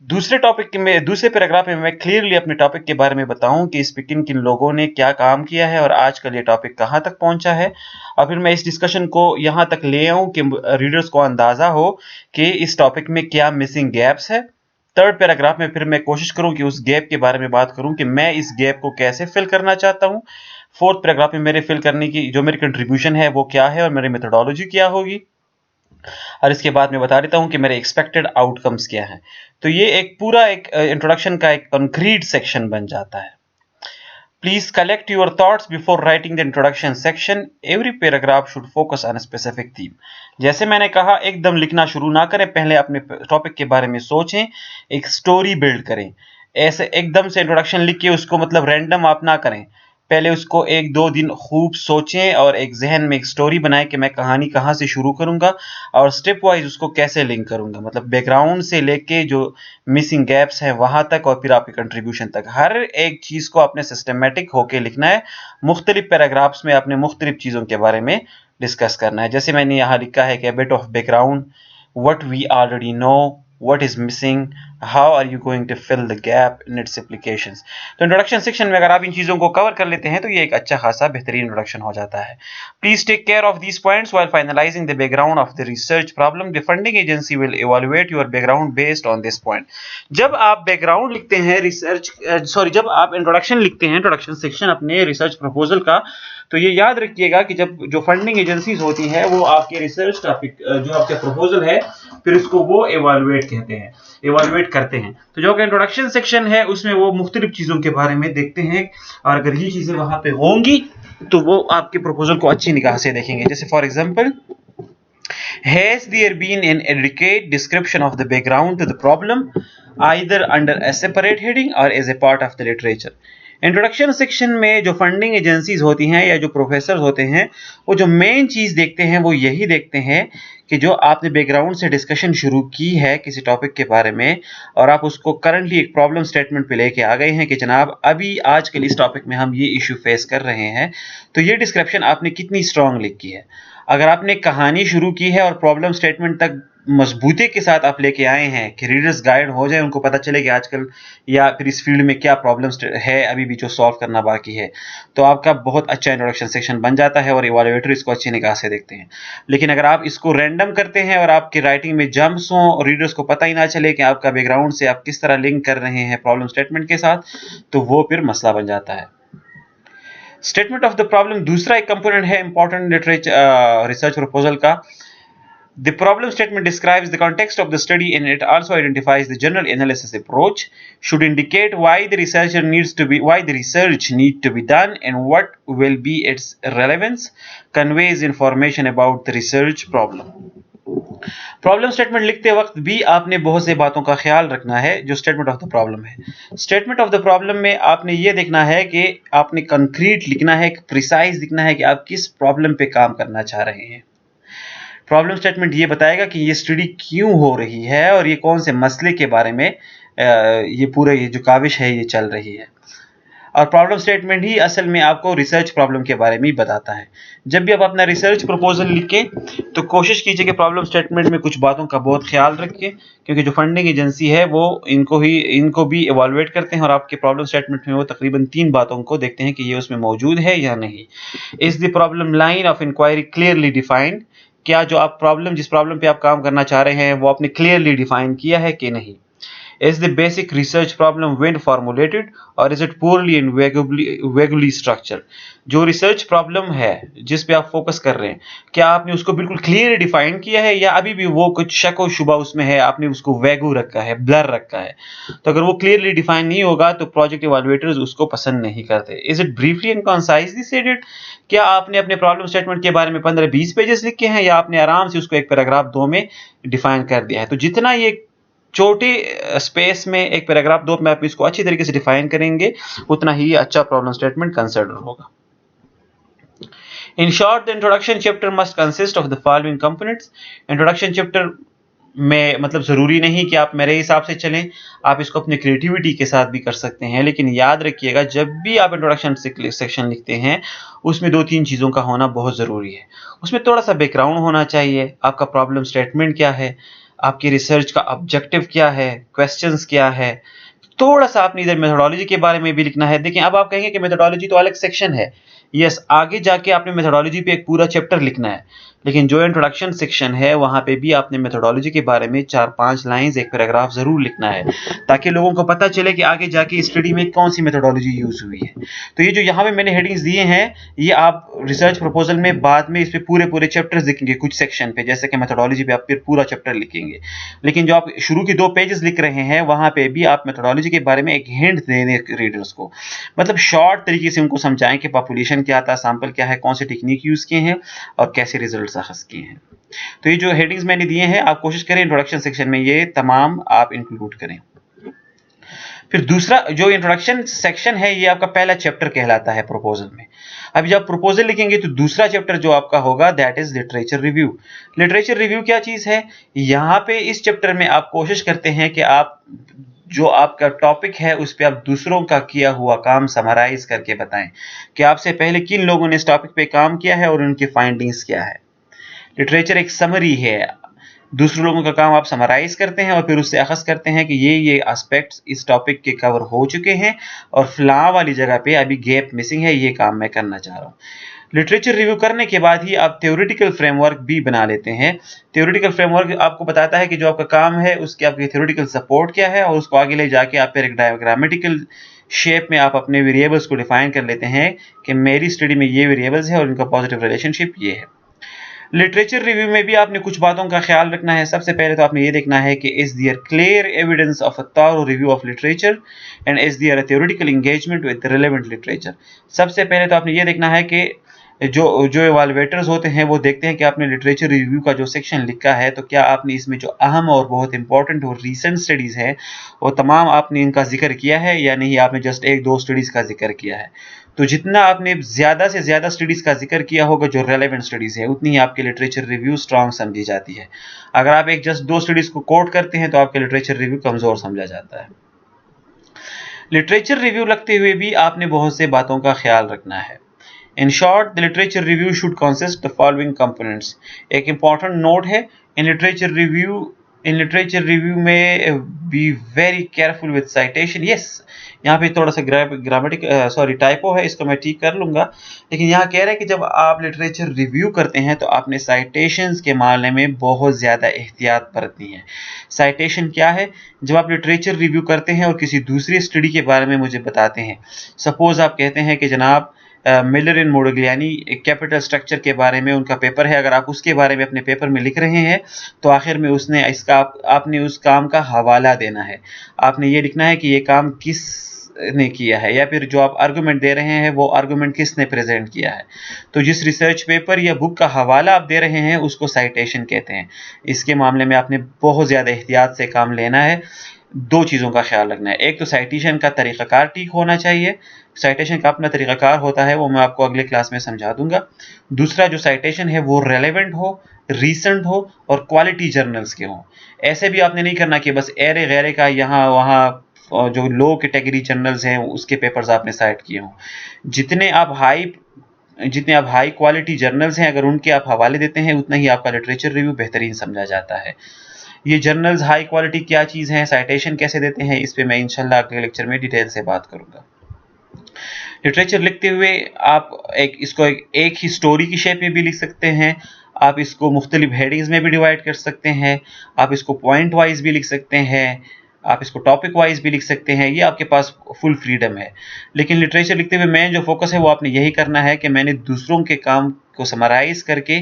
दूसरे पैराग्राफ में मैं क्लियरली अपने टॉपिक के बारे में बताऊं कि इस पे किन किन लोगों ने क्या काम किया है और आजकल ये टॉपिक कहां तक पहुंचा है, और फिर मैं इस डिस्कशन को यहां तक ले आऊं कि रीडर्स को अंदाजा हो कि इस टॉपिक में क्या मिसिंग गैप्स है। थर्ड पैराग्राफ में फिर मैं कोशिश करूं कि उस गैप के बारे में बात करूं कि मैं इस गैप को कैसे फिल करना चाहता हूं। फोर्थ पैराग्राफ में मेरे फिल करने की जो मेरी कंट्रीब्यूशन है वो क्या है और मेरी मेथोडोलॉजी क्या होगी, और इसके बाद मैं बता देता हूं कि मेरे एक्सपेक्टेड आउटकम्स क्या हैं। तो ये एक पूरा एक इंट्रोडक्शन का एक कंक्रीट सेक्शन बन जाता है। Please collect your thoughts before writing the introduction section. Every paragraph should focus on a specific theme. जैसे मैंने कहा, एकदम लिखना शुरू ना करें, पहले अपने टॉपिक के बारे में सोचें, एक स्टोरी बिल्ड करें। ऐसे एकदम से इंट्रोडक्शन लिख के उसको मतलब रैंडम आप ना करें। पहले उसको 1-2 दिन खूब सोचें और एक जहन में एक स्टोरी बनाएं कि मैं कहानी कहाँ से शुरू करूंगा और स्टेप वाइज उसको कैसे लिंक करूंगा, मतलब बैकग्राउंड से लेके जो मिसिंग गैप्स हैं वहां तक और फिर आपके कंट्रीब्यूशन तक, हर एक चीज को आपने सिस्टमेटिक होके लिखना है। मुख्तलिफ पैराग्राफ्स में आपने मुख्तलिफ चीजों के बारे में डिस्कस करना है। जैसे मैंने यहाँ लिखा है कि bit of background, what we already know, what is missing, how are you going to fill the gap in its applications। तो इंट्रोडक्शन सेक्शन में अगर आप इन चीजों को कवर कर लेते हैं तो ये एक अच्छा खासा बेहतरीन इंट्रोडक्शन हो जाता है। Please take care of these points while finalising the background of the research problem. The funding agency will evaluate your background based on this point. जब आप बैकग्राउंड लिखते हैं जब आप इंट्रोडक्शन लिखते हैं, इंट्रोडक्शन सेक्शन अपने रिसर्च प्रपोजल का, तो ये याद रखिएगा कि जब जो फंडिंग एजेंसीज होती हैं वो आपके रिसर्च टॉपिक जो आपका प्रपोजल है फिर उसको वो इवैल्यूएट करते हैं। तो जो इंट्रोडक्शन सेक्शन है उसमें वो मुख्तलिफ चीजों के बारे में देखते हैं और अगर ये चीजें वहां पे होंगी तो वो आपके प्रपोजल को अच्छी निगाह से देखेंगे। जैसे for example, has there been an adequate description of the background to the problem either under a separate heading or as a part of the literature। Introduction section में जो फंडिंग एजेंसीज होती हैं या जो प्रोफेसर होते हैं वो जो मेन चीज देखते हैं वो यही देखते हैं कि जो आपने बैकग्राउंड से डिस्कशन शुरू की है किसी टॉपिक के बारे में और आप उसको करंटली एक प्रॉब्लम स्टेटमेंट पे लेके आ गए हैं कि जनाब अभी आजकल इस टॉपिक में हम ये इशू फेस कर रहे हैं, तो ये डिस्क्रिप्शन आपने कितनी स्ट्रांग लिखी है। अगर आपने कहानी शुरू की है और प्रॉब्लम स्टेटमेंट तक मजबूती के साथ आप लेके आए हैं कि रीडर्स गाइड हो जाए, उनको पता चले कि आजकल या फिर इस फील्ड में क्या प्रॉब्लम्स है अभी भी जो सॉल्व करना बाकी है, तो आपका बहुत अच्छा इंट्रोडक्शन सेक्शन बन जाता है और इवैल्यूएटर इसको अच्छी निगाह से देखते हैं। लेकिन अगर आप इसको रैंडम करते हैं और आपकी राइटिंग में जंप्स हों और रीडर्स को पता ही ना चले कि आपका बैकग्राउंड से आप किस तरह लिंक कर रहे हैं प्रॉब्लम स्टेटमेंट के साथ, तो वो फिर मसला बन जाता है। स्टेटमेंट ऑफ द प्रॉब्लम दूसरा एक कंपोनेंट है इंपॉर्टेंट लिटरेचर रिसर्च प्रपोजल का। The problem statement describes the context of the study and it also identifies the general analysis approach, should indicate why the research need to be done and what will be its relevance, conveys information about the research problem। Problem statement लिखते वक्त भी आपने बहुत सी बातों का ख्याल रखना है जो स्टेटमेंट ऑफ द प्रॉब्लम है। स्टेटमेंट ऑफ द प्रॉब्लम में आपने ये देखना है कि आपने कंक्रीट लिखना है, प्रिसाइज लिखना है कि आप किस प्रॉब्लम पे काम करना चाह रहे हैं। प्रॉब्लम स्टेटमेंट ये बताएगा कि ये स्टडी क्यों हो रही है और ये कौन से मसले के बारे में ये जो काविश है ये चल रही है। और प्रॉब्लम स्टेटमेंट ही असल में आपको रिसर्च प्रॉब्लम के बारे में बताता है। जब भी आप अपना रिसर्च प्रपोजल लिखें तो कोशिश कीजिए कि प्रॉब्लम स्टेटमेंट में कुछ बातों का बहुत ख्याल रखें, क्योंकि जो फंडिंग एजेंसी है वो इनको भी इवैल्यूएट करते हैं और आपके प्रॉब्लम स्टेटमेंट में वो तकरीबन 3 बातों को देखते हैं कि ये उसमें मौजूद है या नहीं। Is the problem line of inquiry clearly defined, क्या जो आप जिस प्रॉब्लम पे आप काम करना चाह रहे हैं वो आपने क्लियरली डिफाइन किया है कि नहीं। Is the basic research problem well formulated or is it poorly and vaguely structured? जो रिसर्च प्रॉब्लम है जिस पे आप फोकस कर रहे हैं, क्या आपने उसको बिल्कुल क्लियर डिफाइन किया है या अभी भी वो कुछ शक और शुबा उसमें है, आपने उसको वैगू रखा है, ब्लर रखा है। तो अगर वो क्लियरली डिफाइन नहीं होगा तो प्रोजेक्ट इवैल्यूएटर्स उसको पसंद नहीं करते। Is it briefly and concisely stated, क्या आपने अपने प्रॉब्लम स्टेटमेंट के बारे में 15-20 पेजेस लिखे हैं या आपने आराम से उसको एक पैराग्राफ 2 में डिफाइन कर दिया है। तो जितना ये छोटे स्पेस में एक पैराग्राफ 2 में आप इसको अच्छी तरीके से डिफाइन करेंगे, उतना ही अच्छा प्रॉब्लम स्टेटमेंट कंसिडर होगा। In short, the introduction chapter must consist of the following components. Introduction chapter में मतलब ज़रूरी नहीं कि आप मेरे हिसाब से चलें, आप इसको अपनी क्रिएटिविटी के साथ भी कर सकते हैं, लेकिन याद रखिएगा जब भी आप इंट्रोडक्शन सेक्शन लिखते हैं उसमें 2-3 चीज़ों का होना बहुत ज़रूरी है। उसमें थोड़ा सा बैकग्राउंड होना चाहिए, आपका प्रॉब्लम स्टेटमेंट क्या है, आपकी रिसर्च का ऑब्जेक्टिव क्या है, क्वेश्चंस क्या है, थोड़ा सा आपने इधर मेथोडोलॉजी के बारे में भी लिखना है। देखिए अब आप कहेंगे कि मेथोडोलॉजी तो अलग सेक्शन है, यस, आगे जाके आपने मेथोडोलॉजी पे एक पूरा चैप्टर लिखना है, लेकिन जो इंट्रोडक्शन सेक्शन है वहां पे भी आपने मेथोडोलॉजी के बारे में 4-5 लाइंस एक पैराग्राफ जरूर लिखना है, ताकि लोगों को पता चले कि आगे जाके स्टडी में कौन सी मेथोडोलॉजी यूज हुई है। तो ये जो यहाँ पे मैंने हेडिंग्स दिए हैं, ये आप रिसर्च प्रपोजल में बाद में इस पे पूरे चैप्टर्स लिखेंगे कुछ सेक्शन पे, जैसे कि मेथोडोलॉजी पे आप फिर पूरा चैप्टर लिखेंगे, लेकिन जो आप शुरू की 2 पेजेस लिख रहे हैं वहां पे भी आप मेथोडोलॉजी के बारे में एक हिंट देने रीडर्स को, मतलब शॉर्ट तरीके से उनको समझाएं कि पॉपुलेशन क्या था, सैंपल क्या है, कौन से टेक्निक यूज किए हैं और कैसे रिजल्ट हासिल किए हैं। तो ये जो हेडिंग्स मैंने दिए हैं आप कोशिश करें इंट्रोडक्शन सेक्शन में ये तमाम आप इंक्लूड करें। फिर दूसरा जो इंट्रोडक्शन सेक्शन है ये आपका पहला चैप्टर कहलाता है प्रपोजल में। अब जब प्रपोजल लिखेंगे तो दूसरा चैप्टर जो आपका होगा that is literature review. Literature review क्या चीज है, यहाँ पे इस चैप्टर में आप कोशिश करते हैं कि आप जो आपका टॉपिक है उस पर आप दूसरों का किया हुआ काम समराइज करके बताएं कि आपसे पहले किन लोगों ने इस टॉपिक पे काम किया है और उनकी फाइंडिंग्स क्या है। लिटरेचर एक समरी है, दूसरे लोगों का काम आप समराइज करते हैं और फिर उससे अखज़ करते हैं कि ये एस्पेक्ट्स इस टॉपिक के कवर हो चुके हैं और फलां वाली जगह पे अभी गैप मिसिंग है, ये काम मैं करना चाह रहा हूँ। लिटरेचर रिव्यू करने के बाद ही आप थ्योरेटिकल फ्रेमवर्क भी बना लेते हैं। थ्योरेटिकल फ्रेमवर्क आपको बताता है कि जो आपका काम है उसके आपकी थ्योरेटिकल सपोर्ट क्या है और उसको आगे ले जाके आप फिर एक डायग्रामेटिकल शेप में आप अपने वेरिएबल्स को डिफाइन कर लेते हैं कि मेरी स्टडी में ये वेरिएबल्स है और इनका पॉजिटिव रिलेशनशिप ये है। लिटरेचर रिव्यू में भी आपने कुछ बातों का ख्याल रखना है। सबसे पहले तो आपने ये देखना है कि is there clear evidence of a thorough review of literature and is there a theoretical engagement with relevant literature. सबसे पहले तो आपने ये देखना है कि जो इवैल्यूएटर्स होते हैं वो देखते हैं कि आपने लिटरेचर रिव्यू का जो सेक्शन लिखा है तो क्या आपने इसमें जो अहम और बहुत इंपॉर्टेंट और रीसेंट स्टडीज हैं वो तमाम आपने इनका जिक्र किया है या नहीं, आपने जस्ट 1-2 स्टडीज का जिक्र किया है। तो जितना आपने ज़्यादा से ज़्यादा स्टडीज़ का जिक्र किया होगा जो रेलेवेंट स्टडीज़ है, उतनी ही आपकी लिटरेचर रिव्यू स्ट्रांग समझी जाती है। अगर आप एक जस्ट 2 स्टडीज़ को कोट करते हैं तो आपका लिटरेचर रिव्यू कमज़ोर समझा जाता है। लिटरेचर रिव्यू लगते हुए भी आपने बहुत से बातों का ख्याल रखना है। In short, the literature review should consist the following components. एक important note है, in literature review में be very careful with citation. Yes, यहाँ पे थोड़ा सा ग्रामेटिक टाइपो है, इसको मैं ठीक कर लूँगा, लेकिन यहाँ कह रहा है कि जब आप लिटरेचर रिव्यू करते हैं तो आपने साइटेशंस के मामले में बहुत ज़्यादा एहतियात बरतनी है। साइटेशन क्या है, जब आप लिटरेचर रिव्यू करते हैं और किसी दूसरी स्टडी के बारे में मुझे बताते हैं, सपोज आप कहते हैं कि जनाब मिलर एंड मोडिग्लियानी कैपिटल स्ट्रक्चर के बारे में उनका पेपर है, अगर आप उसके बारे में अपने पेपर में लिख रहे हैं तो आखिर में उसने इसका आपने उस काम का हवाला देना है, आपने ये लिखना है कि ये काम किस ने किया है या फिर जो आप आर्गुमेंट दे रहे हैं वो आर्गुमेंट किसने प्रेजेंट किया है। तो जिस रिसर्च पेपर या बुक का हवाला आप दे रहे हैं उसको साइटेशन कहते हैं। इसके मामले में आपने बहुत ज़्यादा एहतियात से काम लेना है। 2 चीज़ों का ख्याल रखना है, एक तो साइटेशन का तरीक़ाकार ठीक होना चाहिए, साइटेशन का अपना तरीक़ाकार होता है वो मैं आपको अगले क्लास में समझा दूंगा। दूसरा जो साइटेशन है वो रेलेवेंट हो, रीसेंट हो और क्वालिटी जर्नल्स के हों। ऐसे भी आपने नहीं करना कि बस एरे गैरे का यहाँ वहाँ जो लो कैटेगरी जर्नल्स हैं उसके पेपर्स आपने साइट किए हों। जितने आप हाई क्वालिटी जर्नल्स हैं अगर उनके आप हवाले देते हैं उतना ही आपका लिटरेचर रिव्यू बेहतरीन समझा जाता है। ये जर्नल्स हाई क्वालिटी क्या चीज़ है, साइटेशन कैसे देते हैं, इस पे मैं इंशाल्लाह अगले लेक्चर में डिटेल से बात करूंगा। लिटरेचर लिखते हुए आप इसको एक ही स्टोरी की शेप में भी लिख सकते हैं, आप इसको मुख्तलिफ हेडिंग्स में भी डिवाइड कर सकते हैं, आप इसको पॉइंट वाइज भी लिख सकते हैं, आप इसको टॉपिक वाइज भी लिख सकते हैं, ये आपके पास फुल फ्रीडम है। लेकिन लिटरेचर लिखते हुए मेन जो फोकस है वो आपने यही करना है कि मैंने दूसरों के काम को समराइज करके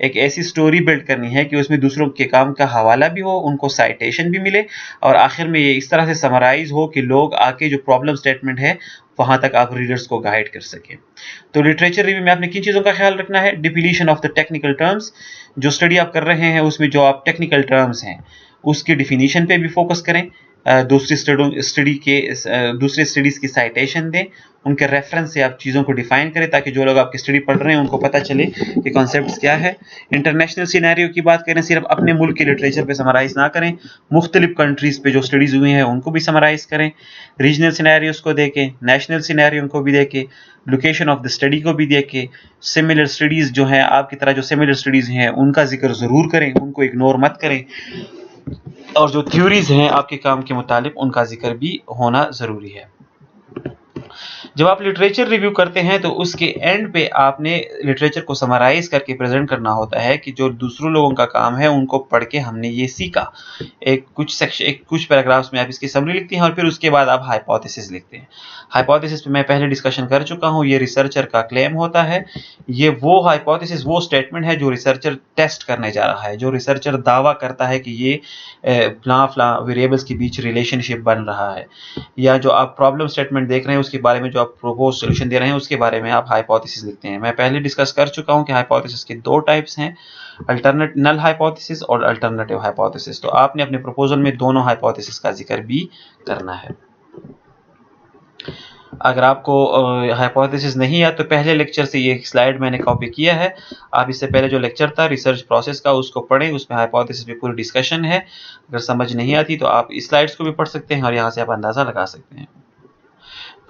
एक ऐसी स्टोरी बिल्ड करनी है कि उसमें दूसरों के काम का हवाला भी हो, उनको साइटेशन भी मिले और आखिर में ये इस तरह से समराइज हो कि लोग आके जो प्रॉब्लम स्टेटमेंट है वहां तक आप रीडर्स को गाइड कर सकें। तो लिटरेचर रिव्यू में आपने किन चीज़ों का ख्याल रखना है? Definition of the technical terms, जो स्टडी आप कर रहे हैं उसमें जो आप टेक्निकल टर्म्स हैं उसकी डिफिनीशन पे भी फोकस करें, दूसरी स्टडीज की साइटेशन दें, उनके रेफरेंस से आप चीज़ों को डिफाइन करें ताकि जो लोग आपकी स्टडी पढ़ रहे हैं उनको पता चले कि कॉन्सेप्ट्स क्या है। इंटरनेशनल सिनेरियो की बात करें, सिर्फ अपने मुल्क के लिटरेचर पे समराइज ना करें, मुख्तलिफ कंट्रीज़ पे जो स्टडीज़ हुई हैं उनको भी समराइज करें, रीजनल सिनेरियोज को देखें, नेशनल सिनेरियो को भी देखें, लोकेशन ऑफ द स्टडी को भी देखें, सिमिलर स्टडीज़ जो हैं आपकी तरह जो सिमिलर स्टडीज़ हैं उनका जिक्र ज़रूर करें, उनको इग्नोर मत करें, और जो थ्योरीज हैं आपके काम के मुतालिक उनका जिक्र भी होना ज़रूरी है। जब आप लिटरेचर रिव्यू करते हैं तो उसके एंड पे आपने लिटरेचर को समराइज करके प्रेजेंट करना होता है कि जो दूसरों लोगों का काम है उनको पढ़ के हमने ये सीखा। कुछ पैराग्राफ्स में आप इसकी समरी लिखते हैं और फिर उसके बाद आप हाइपोथेसिस लिखते हैं। हाइपोथेसिस पे मैं पहले डिस्कशन कर चुका हूँ, ये रिसर्चर का क्लेम होता है, ये वो हाइपोथेसिस वो स्टेटमेंट है जो रिसर्चर टेस्ट करने जा रहा है, जो रिसर्चर दावा करता है कि ये फला वेरिएबल्स के बीच रिलेशनशिप बन रहा है, या जो आप प्रॉब्लम स्टेटमेंट देख रहे हैं उसके बारे में जो आप प्रोपोज सोल्यूशन दे रहे हैं उसके बारे में आप हाइपोथेसिस लिखते हैं। मैं पहले डिस्कस कर चुका हूं कि हाइपोथेसिस के दो टाइप्स हैं, अल्टरनेट नल हाइपोथेसिस और अल्टरनेटिव हाइपोथेसिस। तो आपने अपने प्रपोजल में दोनों हाइपोथेसिस का जिक्र भी करना है। अगर आपको हाइपोथेसिस नहीं है तो पहले लेक्चर से ये स्लाइड मैंने कॉपी किया है, आप इससे पहले जो लेक्चर था रिसर्च प्रोसेस का उसको पढ़ें, उसमें हाइपोथेसिस पे पूरी डिस्कशन है। अगर समझ नहीं आती तो आप इस स्लाइड्स को भी पढ़ सकते हैं और यहाँ से आप अंदाज़ा लगा सकते हैं।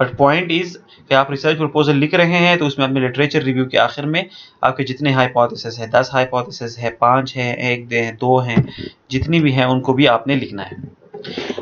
बट पॉइंट इज कि आप रिसर्च प्रपोजल लिख रहे हैं तो उसमें अपने लिटरेचर रिव्यू के आखिर में आपके जितने हाइपोथेसिस है, 10 हाइपोथेसिस है, 5 है, 1 है, 2 हैं, जितनी भी हैं उनको भी आपने लिखना है।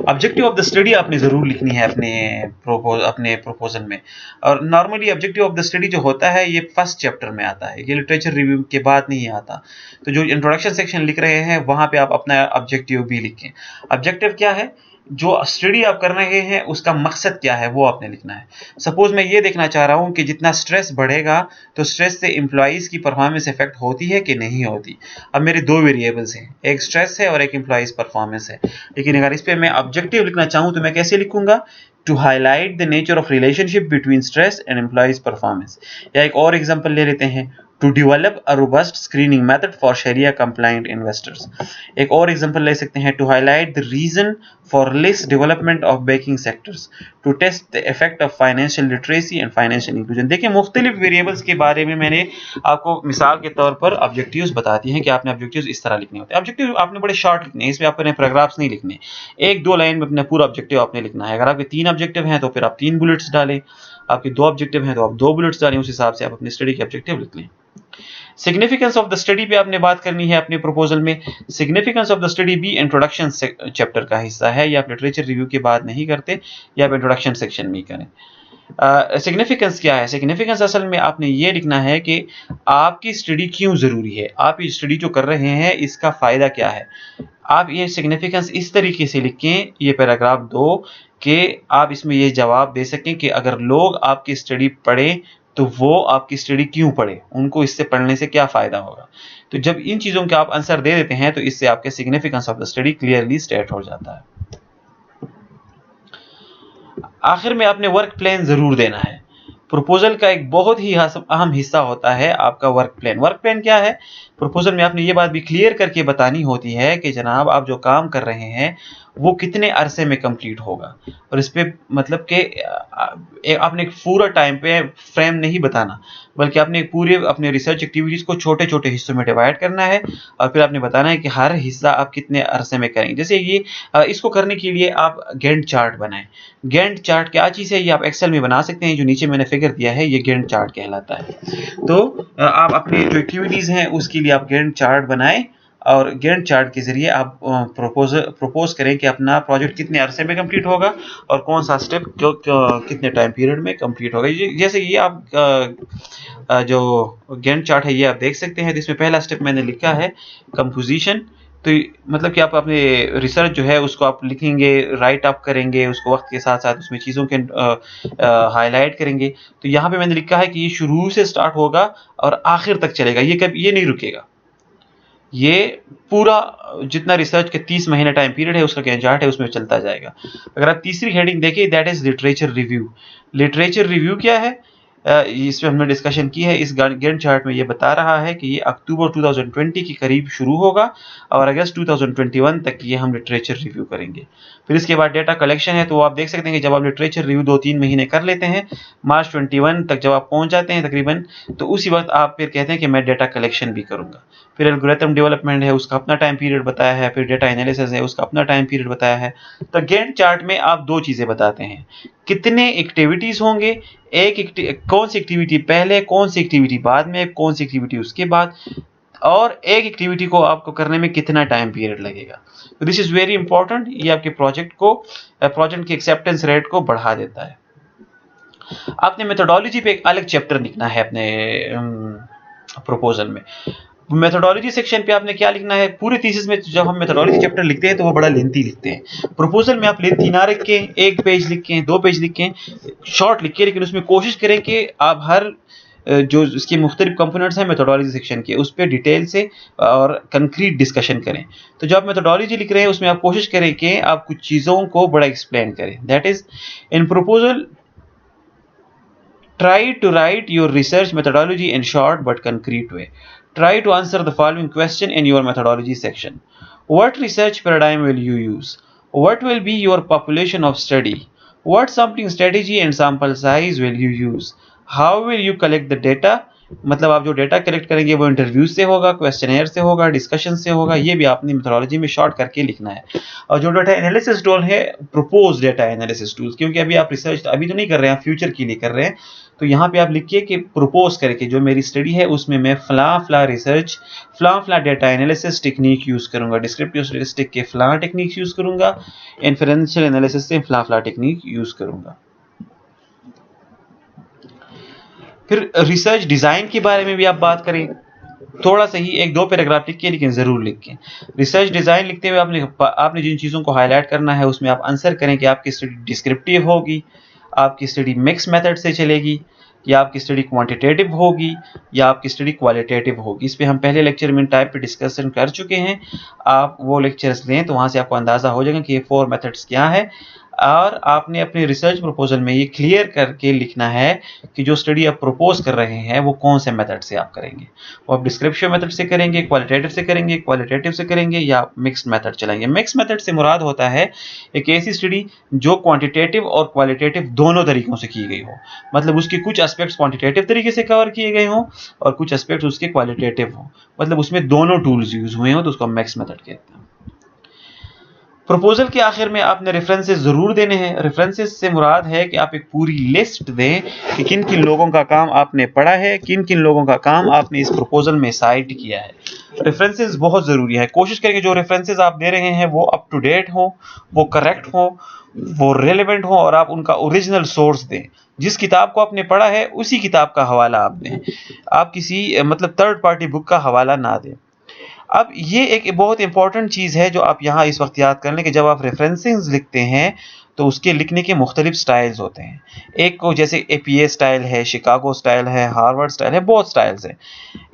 ऑब्जेक्टिव ऑफ द स्टडी आपने जरूर लिखनी है अपने प्रपोजल में। और normally objective of the study जो होता है ये फर्स्ट चैप्टर में आता है, ये लिटरेचर रिव्यू के बाद नहीं आता। तो जो इंट्रोडक्शन सेक्शन लिख रहे हैं वहां पे आप अपना ऑब्जेक्टिव भी लिखें। ऑब्जेक्टिव क्या है? जो स्टडी आप कर रहे हैं उसका मकसद क्या है वो आपने लिखना है। सपोज मैं ये देखना चाह रहा हूँ कि जितना स्ट्रेस बढ़ेगा तो स्ट्रेस से एम्प्लॉइज की परफॉर्मेंस इफेक्ट होती है कि नहीं होती। अब मेरे दो वेरिएबल्स हैं, एक स्ट्रेस है और एक एम्प्लॉइज परफॉर्मेंस है, लेकिन अगर इस पर मैं ऑब्जेक्टिव लिखना चाहूँ तो मैं कैसे लिखूंगा? To highlight the nature of relationship between stress and employees performance. या एक और एग्जाम्पल ले लेते हैं, to develop a robust screening method for Sharia compliant investors। एक और एग्जांपल ले सकते हैं, to highlight the reason for less development of banking sectors, to test the effect of financial literacy and financial inclusion। देखिए मुख्तलिफ variables के बारे में मैंने आपको मिसाल के तौर पर ऑब्जेक्टिव्स बताती हैं कि आपने ऑब्जेक्टिव्स इस तरह लिखने होते हैं। ऑब्जेक्टिव आपने बड़े शॉर्ट लिखने हैं, इसमें आपने पैराग्राफ्स नहीं लिखने, एक दो लाइन में अपना पूरा ऑब्जेक्टिव आपने लिखना है। अगर आपके 3 ऑब्जेक्टिव हैं तो फिर आप 3 बुलेट्स डालें, आपके 2 ऑब्जेक्टिव हैं तो आप 2 बुलेट्स डालें, उस हिसाब से आप अपनी स्टडी के ऑब्जेक्टिव लिख लें। सिग्निफिकेंस ऑफ द स्टडी पे आपने बात करनी है अपने प्रपोजल में। सिग्निफिकेंस ऑफ द स्टडी भी इंट्रोडक्शन चैप्टर का हिस्सा है, या आप लिटरेचर रिव्यू के बाद नहीं करते या आप इंट्रोडक्शन सेक्शन में करें। सिग्निफिकेंस क्या है? सिग्निफिकेंस असल में आपने ये लिखना है कि आपकी स्टडी क्यों ज़रूरी है, आप ये स्टडी जो कर रहे हैं इसका फ़ायदा क्या है। आप ये सिग्निफिकेंस इस तरीके से लिखें, ये पैराग्राफ 2, कि आप इसमें ये जवाब दे सकें कि अगर लोग आपकी स्टडी पढ़ें तो वो आपकी स्टडी क्यों पढ़े, उनको इससे पढ़ने से क्या फ़ायदा होगा। तो जब इन चीज़ों के आप आंसर दे देते हैं तो इससे आपके significance of the study clearly state हो जाता है। आखिर में आपने वर्क प्लान ज़रूर देना है। प्रपोजल का एक बहुत ही अहम हिस्सा होता है आपका वर्क प्लान। वर्क प्लान क्या है? प्रपोजल में आपने ये बात भी क्लियर करके बतानी होती है कि जनाब आप जो काम कर रहे हैं वो कितने अरसे में कंप्लीट होगा, और इस पे मतलब कि आपने एक पूरा टाइम पे फ्रेम नहीं बताना, बल्कि आपने पूरे अपने रिसर्च एक्टिविटीज को छोटे छोटे हिस्सों में डिवाइड करना है, और फिर आपने बताना है कि हर हिस्सा आप कितने अरसे में करेंगे। जैसे ये इसको करने के लिए आप गैंट चार्ट बनाएं। गैंट चार्ट क्या चीज़ है, ये आप एक्सेल में बना सकते हैं। जो नीचे मैंने फिगर दिया है ये गैंट चार्ट कहलाता है। तो आप अपनी जो एक्टिविटीज़ हैं उसके लिए आप गैंट चार्ट बनाएं, और गैंट चार्ट के जरिए आप प्रपोज करें कि अपना प्रोजेक्ट कितने अरसे में कंप्लीट होगा और कौन सा स्टेप कितने टाइम पीरियड में कंप्लीट होगा। जैसे ये आप जो गैंट चार्ट है ये आप देख सकते हैं। इसमें पहला स्टेप मैंने लिखा है कंपोजिशन। तो मतलब कि आप अपने रिसर्च जो है उसको आप लिखेंगे, राइट अप करेंगे, उसको वक्त के साथ साथ उसमें चीज़ों के हाईलाइट करेंगे। तो यहाँ पे मैंने लिखा है कि ये शुरू से स्टार्ट होगा और आखिर तक चलेगा, ये कभी ये नहीं रुकेगा। ये पूरा जितना रिसर्च के 30 महीने टाइम पीरियड है उसका गैंट चार्ट है उसमें चलता जाएगा। अगर आप तीसरी हेडिंग देखिए, that is literature review. Literature review क्या है, इस पे हमने डिस्कशन की है। इस गैंट चार्ट में ये बता रहा है कि ये अक्टूबर 2020 के करीब शुरू होगा और अगस्त 2021 तक ये हम लिटरेचर रिव्यू करेंगे। फिर इसके बाद डेटा कलेक्शन है। तो आप देख सकते हैं कि जब आप लिटरेचर रिव्यू 2-3 महीने कर लेते हैं, मार्च 21 तक जब आप पहुंच जाते हैं तकरीबन, तो उसी वक्त आप फिर कहते हैं कि मैं डेटा कलेक्शन भी करूंगा। फिर एल्गोरिथम डेवलपमेंट है, उसका अपना टाइम पीरियड बताया है। फिर डेटा एनालिसिस है, उसका अपना टाइम पीरियड बताया है। तो गैंट चार्ट में आप दो चीजें बताते हैं, कितने एक्टिविटीज होंगे, कौन सी एक्टिविटी पहले, कौन सी एक्टिविटी बाद में, कौन सी एक्टिविटी उसके बाद, और एक एक्टिविटी को आपको करने में कितना टाइम पीरियड लगेगा। तो दिस इज वेरी इंपॉर्टेंट। ये आपके प्रोजेक्ट की एक्सेप्टेंस रेट को बढ़ा देता है। आपने मेथोडोलॉजी पे एक अलग चैप्टर लिखना है अपने प्रपोजल में। मेथोडोलॉजी सेक्शन पे आपने क्या लिखना है, पूरे थीसिस में जब हम मेथोडोलॉजी चैप्टर लिखते हैं तो वो बड़ा लेंथी लिखते हैं। प्रपोजल में आप लेंथी ना लिखें, एक पेज लिखें, 2 पेज लिखें, शॉर्ट लिखें, लेकिन उसमें कोशिश करें कि आप हर जो इसके मुख्तलिफ कंपोनेंट्स हैं मेथोडोलॉजी सेक्शन के, उस पर डिटेल से और कंक्रीट डिस्कशन करें। तो जब आप मेथोडोलॉजी लिख रहे हैं उसमें आप कोशिश करें कि आप कुछ चीज़ों को बड़ा एक्सप्लेन करें। That is in proposal try to write your research methodology in short but concrete way. Try to answer the following question in your methodology section. What research paradigm will you use? What will be your population of study? What sampling strategy and sample size will you use? How will you collect the data? मतलब आप जो data collect करेंगे वो interviews से होगा, questionnaire से होगा, discussion से होगा। ये भी आपने मेथोडोलॉजी में शॉर्ट करके लिखना है। और जो डेटा एनालिसिस टूल है, प्रपोज डेटा एनालिसिस टूल, क्योंकि अभी आप रिसर्च अभी तो नहीं कर रहे हैं, फ्यूचर के लिए कर रहे हैं। तो यहाँ पे आप लिखिए कि प्रपोज करके जो मेरी स्टडी है उसमें मैं फला रिसर्च, फला डेटा एनालिसिस टेक्निक यूज करूंगा, डिस्क्रिप्टिव स्टैटिस्टिक के फला टेक्निक यूज करूंगा, इन्फरेंशियल एनालिसिस से फला टेक्निक यूज करूंगा। फिर रिसर्च डिजाइन के बारे में भी आप बात करें, थोड़ा सा ही 1-2 पैराग्राफ लिखिए, लेकिन जरूर लिखें। रिसर्च डिजाइन लिखते हुए आपने जिन चीजों को हाईलाइट करना है उसमें आप आंसर करें कि आपकी स्टडी डिस्क्रिप्टिव होगी, आपकी स्टडी मिक्स मेथड से चलेगी, या आपकी स्टडी क्वांटिटेटिव होगी, या आपकी स्टडी क्वालिटेटिव होगी। इस पे हम पहले लेक्चर में टाइप पे डिस्कशन कर चुके हैं। आप वो लेक्चर्स लें तो वहां से आपको अंदाजा हो जाएगा कि ये 4 मेथड्स क्या है। और आपने अपने रिसर्च प्रपोजल में ये क्लियर करके लिखना है कि जो स्टडी आप प्रपोज कर रहे हैं वो कौन से मेथड से आप करेंगे। वो आप डिस्क्रिप्शन मेथड से करेंगे, क्वालिटेटिव से करेंगे, क्वालिटेटिव से करेंगे, या मिक्स्ड मेथड चलाएंगे। मिक्स मेथड से मुराद होता है एक ऐसी स्टडी जो क्वांटिटेटिव और क्वालिटेटिव दोनों तरीकों से की गई हो। मतलब उसके कुछ एस्पेक्ट्स क्वांटिटेटिव तरीके से कवर किए गए हों और कुछ एस्पेक्ट्स उसके क्वालिटेटिव हो, मतलब उसमें दोनों टूल्स यूज हुए हो, तो उसको मिक्स मेथड कहते हैं। प्रपोजल के आखिर में आपने रेफरेंसेस जरूर देने हैं। रेफरेंसेस से मुराद है कि आप एक पूरी लिस्ट दें कि किन किन लोगों का काम आपने पढ़ा है, किन किन लोगों का काम आपने इस प्रपोजल में साइट किया है। रेफरेंसेस बहुत ज़रूरी है। कोशिश करें कि जो रेफरेंसेस आप दे रहे हैं वो अप टू डेट हो, वो करेक्ट हो, वो रेलेवेंट हो, और आप उनका ओरिजिनल सोर्स दें। जिस किताब को आपने पढ़ा है उसी किताब का हवाला आप दें, आप किसी मतलब थर्ड पार्टी बुक का हवाला ना दें। अब ये एक बहुत इंपॉर्टेंट चीज़ है जो आप यहाँ इस वक्त याद कर लें कि जब आप रेफरेंसेस लिखते हैं तो उसके लिखने के मुख्तलिफ स्टाइल्स होते हैं। एक को जैसे APA स्टाइल है, शिकागो स्टाइल है, हार्वर्ड स्टाइल है, बहुत स्टाइल्स हैं।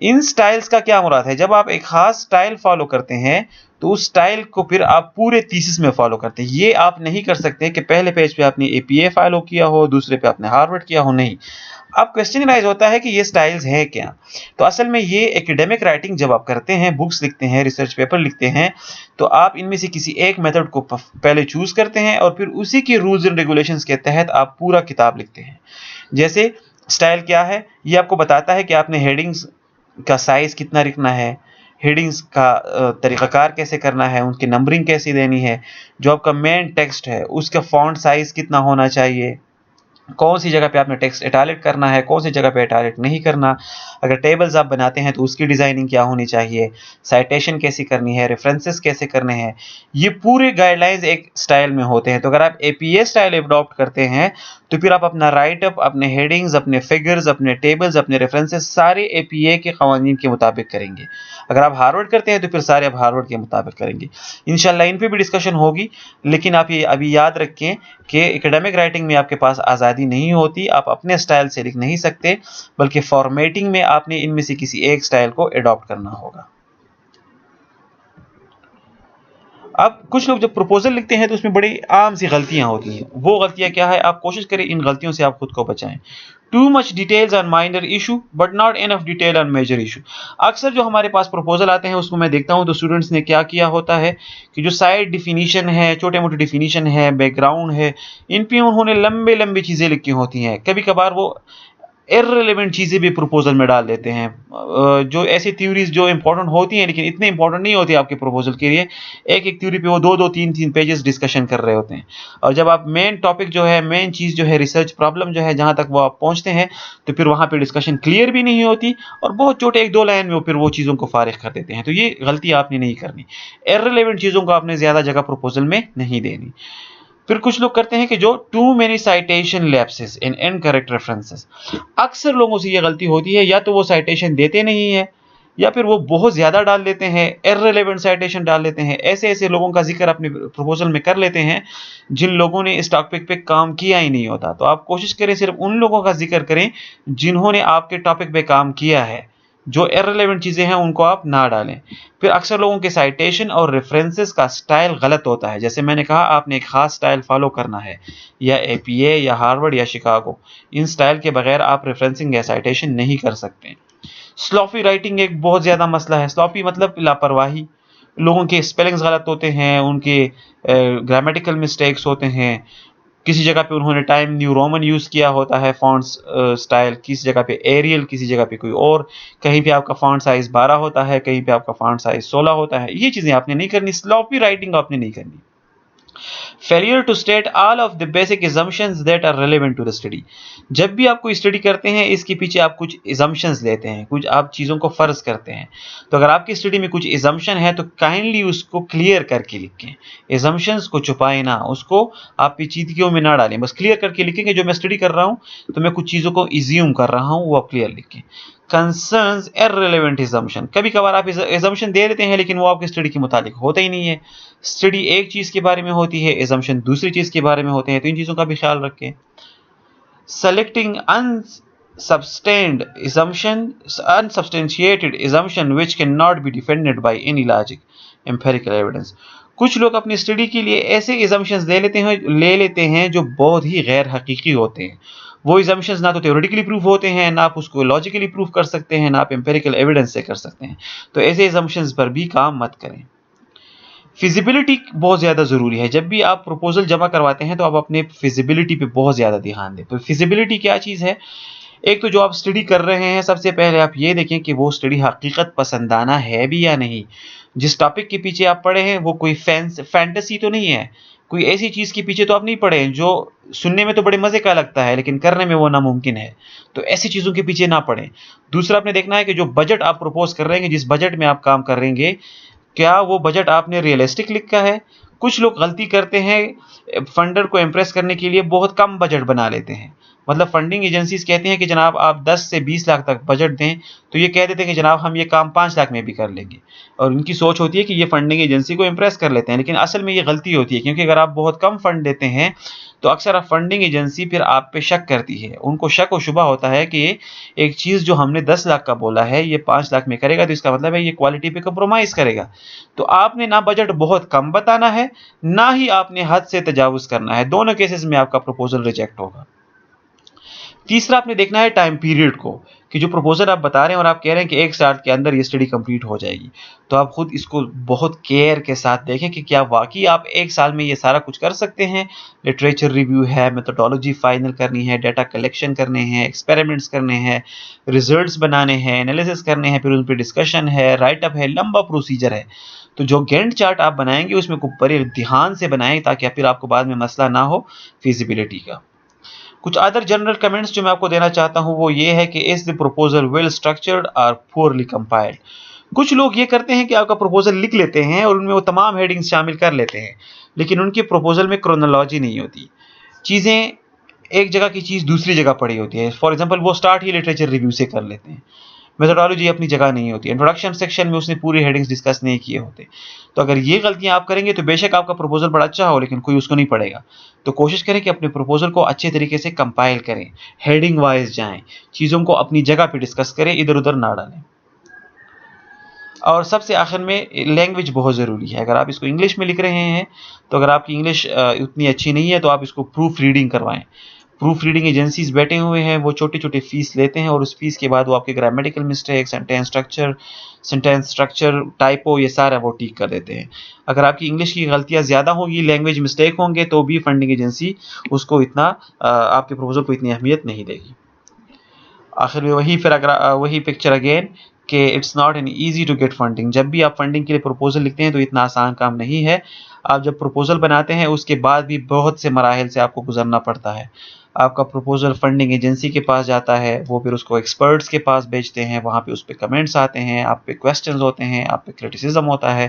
इन स्टाइल्स का क्या मुराद है, जब आप एक खास स्टाइल फॉलो करते हैं तो उस स्टाइल को फिर आप पूरे थीसिस में फॉलो करते हैं। ये आप नहीं कर सकते कि पहले पेज पे आपने APA फॉलो किया हो, दूसरे पे आपने हार्वर्ड किया हो, नहीं। अब क्वेश्चन राइज होता है कि ये स्टाइल्स है क्या। तो असल में ये एकेडमिक राइटिंग जब आप करते हैं, बुक्स लिखते हैं, रिसर्च पेपर लिखते हैं, तो आप इनमें से किसी एक मेथड को पहले चूज करते हैं और फिर उसी के रूल्स एंड रेगुलेशंस के तहत आप पूरा किताब लिखते हैं। जैसे स्टाइल क्या है, ये आपको बताता है कि आपने हेडिंग्स का साइज कितना रखना है, हेडिंग्स का तरीक़ाकार कैसे करना है, उनकी नंबरिंग कैसे देनी है, जो आपका मेन टेक्स्ट है उसका फॉन्ट साइज कितना होना चाहिए, कौन सी जगह पे आपने टेक्स्ट इटैलिक करना है, कौन सी जगह पे इटैलिक नहीं करना, अगर टेबल्स आप बनाते हैं तो उसकी डिजाइनिंग क्या होनी चाहिए, साइटेशन कैसी करनी है, रेफरेंसेस कैसे करने हैं, ये पूरे गाइडलाइंस एक स्टाइल में होते हैं। तो अगर आप एपीए स्टाइल अडॉप्ट करते हैं तो फिर आप अपना राइटअप, अपने हेडिंग्स, अपने फिगर्स, अपने टेबल्स, अपने रेफरेंसेस सारे एपीए के कवानीन के मुताबिक करेंगे। अगर आप हार्वर्ड करते हैं तो फिर सारे आप हार्वर्ड के मुताबिक करेंगे। इंशाल्लाह इन पे भी डिस्कशन होगी, लेकिन आप ये अभी याद रखें कि एकेडमिक राइटिंग में आपके पास आज़ादी नहीं होती, आप अपने स्टाइल से लिख नहीं सकते, बल्कि फॉर्मेटिंग में आपने इनमें से किसी एक स्टाइल को अडॉप्ट करना होगा। अब कुछ लोग जब प्रपोजल लिखते हैं तो उसमें बड़ी आम सी गलतियां होती हैं। वो गलतियां क्या है, आप कोशिश करें इन गलतियों से आप खुद को बचाएं। Too much details on minor issue but not enough detail on major issue. अक्सर जो हमारे पास प्रपोजल आते हैं उसको मैं देखता हूं तो स्टूडेंट्स ने क्या किया होता है कि जो साइड डिफिनीशन है, छोटे मोटे डिफिनीशन है, बैकग्राउंड है, इन पे उन्होंने लंबे लंबी चीजें लिखी होती हैं। कभी कभार वो इररिलेवेंट चीजें भी प्रपोजल में डाल देते हैं, जो ऐसी थ्योरीज जो इंपॉर्टेंट होती हैं लेकिन इतने इंपॉर्टेंट नहीं होती आपके प्रपोजल के लिए। एक एक थ्योरी पे वो दो दो तीन तीन पेजेस डिस्कशन कर रहे होते हैं, और जब आप मेन टॉपिक जो है, मेन चीज जो है, रिसर्च प्रॉब्लम जो है, जहां तक वो आप पहुंचते हैं तो फिर वहां पे डिस्कशन क्लियर भी नहीं होती और बहुत छोटे एक दो लाइन में वो फिर वो चीजों को फारिग कर देते हैं। तो ये गलती आपने नहीं करनी, इररिलेवेंट चीजों को आपने ज्यादा जगह प्रपोजल में नहीं देनी। फिर कुछ लोग करते हैं कि जो too many citation lapses in incorrect references. अक्सर लोगों से यह गलती होती है, या तो वो साइटेशन देते नहीं है या फिर वो बहुत ज्यादा डाल देते हैं, इररिलेवेंट साइटेशन डाल देते हैं। ऐसे ऐसे लोगों का जिक्र अपने प्रपोजल में कर लेते हैं जिन लोगों ने इस टॉपिक पे काम किया ही नहीं होता। तो आप कोशिश करें सिर्फ उन लोगों का जिक्र करें जिन्होंने आपके टॉपिक पे काम किया है, जो इररिलेवेंट चीजें हैं उनको आप ना डालें। फिर अक्सर लोगों के साइटेशन और रेफरेंसेस का स्टाइल गलत होता है। जैसे मैंने कहा, आपने एक खास स्टाइल फॉलो करना है, या एपीए या हार्वर्ड या शिकागो, इन स्टाइल के बगैर आप रेफरेंसिंग या साइटेशन नहीं कर सकते। स्लॉपी राइटिंग एक बहुत ज्यादा मसला है। स्लॉपी मतलब लापरवाही, लोगों के स्पेलिंग्स गलत होते हैं, उनके ग्रामेटिकल मिस्टेक्स होते हैं, किसी जगह पे उन्होंने टाइम न्यू रोमन यूज किया होता है, फॉन्ट्स स्टाइल किसी जगह पे एरियल, किसी जगह पे कोई और, कहीं पे आपका फॉन्ट साइज 12 होता है, कहीं पे आपका फॉन्ट साइज 16 होता है। ये चीजें आपने नहीं करनी, स्लॉपी राइटिंग आपने नहीं करनी। Failure to state all of the basic assumptions that are relevant to the study. जब भी आप कोई स्टडी करते हैं, इसके पीछे आप कुछ assumptions लेते हैं, कुछ आप चीजों को फर्ज करते हैं। तो अगर आपकी स्टडी में कुछ assumption है तो काइंडली उसको क्लियर करके लिखें। assumptions को छुपाएं ना, उसको आप पेचीदगियों में ना डालें, बस क्लियर करके लिखेंगे जो मैं स्टडी कर रहा हूं तो मैं कुछ चीजों को इज्यूम कर रहा हूं, वो आप क्लियर लिखें। कंसर्न्स इररिलेवेंट assumption, कभी कभार आप assumption दे देते हैं लेकिन वो आपकी स्टडी के मुताबिक होता ही नहीं है। स्टडी एक चीज के बारे में होती है, assumption दूसरी चीज के बारे में होते हैं, तो इन चीजों का भी ख्याल रखें। Selecting unsubstantiated assumption which cannot be defended by any logic empirical evidence। कुछ लोग अपनी स्टडी के लिए ऐसे assumptions ले लेते हैं जो बहुत ही गैर हकीकी होते हैं। वो assumptions ना तो theoretically प्रूफ होते हैं, ना आप उसको लॉजिकली प्रूफ कर सकते हैं, ना आप empirical evidence से कर सकते हैं। तो ऐसे assumptions पर भी काम मत करें। फिजिबिलिटी बहुत ज़्यादा ज़रूरी है। जब भी आप प्रपोजल जमा करवाते हैं तो आप अपने फिजिबिलिटी पे बहुत ज़्यादा ध्यान दें। तो फिजिबिलिटी क्या चीज़ है? एक तो जो आप स्टडी कर रहे हैं, सबसे पहले आप ये देखें कि वो स्टडी हकीकत पसंदाना है भी या नहीं। जिस टॉपिक के पीछे आप पढ़े हैं वो कोई फैंटेसी तो नहीं है, कोई ऐसी चीज़ के पीछे तो आप नहीं पढ़े हैं जो सुनने में तो बड़े मज़े का लगता है लेकिन करने में वो नामुमकिन है। तो ऐसी चीज़ों के पीछे ना पड़ें। दूसरा, आपने देखना है कि जो बजट आप प्रपोज कर रहे हैं, जिस बजट में आप काम कर रहेंगे, क्या वो बजट आपने रियलिस्टिक लिखा है? कुछ लोग गलती करते हैं, फंडर को इम्प्रेस करने के लिए बहुत कम बजट बना लेते हैं। मतलब फंडिंग एजेंसीज कहती हैं कि जनाब आप 10 से 20 लाख तक बजट दें, तो ये कह देते हैं कि जनाब हम ये काम 5 लाख में भी कर लेंगे, और उनकी सोच होती है कि ये फंडिंग एजेंसी को इम्प्रेस कर लेते हैं, लेकिन असल में ये गलती होती है। क्योंकि अगर आप बहुत कम फंड देते हैं तो अक्सर फंडिंग एजेंसी फिर आप पे शक करती है। उनको शक और शुबा होता है कि एक चीज़ जो हमने 10 लाख का बोला है ये 5 लाख में करेगा, तो इसका मतलब है ये क्वालिटी पे कंप्रोमाइज करेगा। तो आपने ना बजट बहुत कम बताना है, ना ही आपने हद से तजावुज करना है। दोनों केसेस में आपका प्रपोजल रिजेक्ट होगा। तीसरा आपने देखना है टाइम पीरियड को, कि जो प्रपोजल आप बता रहे हैं और आप कह रहे हैं कि 1 साल के अंदर ये स्टडी कंप्लीट हो जाएगी, तो आप खुद इसको बहुत केयर के साथ देखें कि क्या वाकई आप 1 साल में ये सारा कुछ कर सकते हैं। लिटरेचर रिव्यू है, मेथोडोलॉजी फाइनल करनी है, डाटा कलेक्शन करने हैं, एक्सपेरिमेंट्स करने हैं, रिजल्ट्स बनाने हैं, एनालिसिस करने हैं, फिर उन पर डिस्कशन है, राइट अप है, लंबा प्रोसीजर है। तो जो गैंट चार्ट आप बनाएंगे उसमें खूब बड़े ध्यान से बनाएं, ताकि फिर आपको बाद में मसला ना हो फिजिबिलिटी का। कुछ अदर जनरल कमेंट्स जो मैं आपको देना चाहता हूं वो ये है कि is the proposal well structured और पुअरली कंपाइल्ड। कुछ लोग ये करते हैं कि आपका प्रपोजल लिख लेते हैं और उनमें वो तमाम हेडिंग्स शामिल कर लेते हैं, लेकिन उनके प्रपोजल में क्रोनोलॉजी नहीं होती। चीज़ें, एक जगह की चीज़ दूसरी जगह पड़ी होती है। फॉर एग्जाम्पल वो स्टार्ट ही लिटरेचर रिव्यू से कर लेते हैं, मेथोडोलॉजी अपनी जगह नहीं होती, इंट्रोडक्शन सेक्शन में उसने पूरे हेडिंग्स डिस्कस नहीं किए होते। तो अगर ये गलतियां आप करेंगे तो बेशक आपका प्रपोजल बड़ा अच्छा हो, लेकिन कोई उसको नहीं पढ़ेगा। तो कोशिश करें कि अपने प्रपोजल को अच्छे तरीके से कंपाइल करें, हेडिंग वाइज जाएं, चीज़ों को अपनी जगह पे डिस्कस करें, इधर उधर ना डालें। और सबसे आखिर में लैंग्वेज बहुत ज़रूरी है। अगर आप इसको इंग्लिश में लिख रहे हैं, तो अगर आपकी इंग्लिश उतनी अच्छी नहीं है तो आप इसको प्रूफ रीडिंग करवाएं। प्रूफ रीडिंग एजेंसीज बैठे हुए हैं, वो छोटे छोटे फीस लेते हैं और उस फीस के बाद वो आपके grammatical mistake, sentence structure, typo, ये सारा वो ठीक कर देते हैं। अगर आपकी इंग्लिश की गलतियां ज़्यादा होंगी, लैंग्वेज मिस्टेक होंगे, तो भी फंडिंग एजेंसी उसको इतना आपके प्रपोजल को इतनी अहमियत नहीं देगी। आखिर में वही फिर अगर वही पिक्चर अगेन कि it's not an easy to get funding. जब भी आप फंडिंग के लिए प्रपोजल लिखते हैं तो इतना आसान काम नहीं है। आप जब प्रपोजल बनाते हैं उसके बाद भी बहुत से मराहिल से आपको गुजरना पड़ता है। आपका प्रपोजल फंडिंग एजेंसी के पास जाता है, वो फिर उसको एक्सपर्ट्स के पास भेजते हैं, वहाँ पे उस पर कमेंट्स आते हैं, आप पे क्वेश्चंस होते हैं, आप पे क्रिटिसिज्म होता है।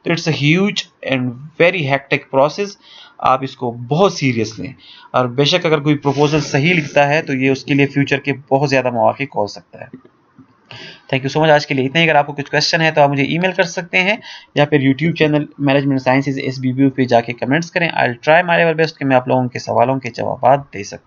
तो it's a huge and very hectic process. आप इसको बहुत सीरियस लें, और बेशक अगर कोई प्रपोजल सही लिखता है तो ये उसके लिए फ्यूचर के बहुत ज़्यादा मौके खोल सकता है। Thank you so much. आज के लिए इतना ही। अगर आपको कुछ क्वेश्चन है तो आप मुझे ईमेल कर सकते हैं, या फिर YouTube channel management sciences SBBU पे जाके कमेंट्स करें। I will try my level best कि मैं आप लोगों के सवालों के जवाब दे सकूं।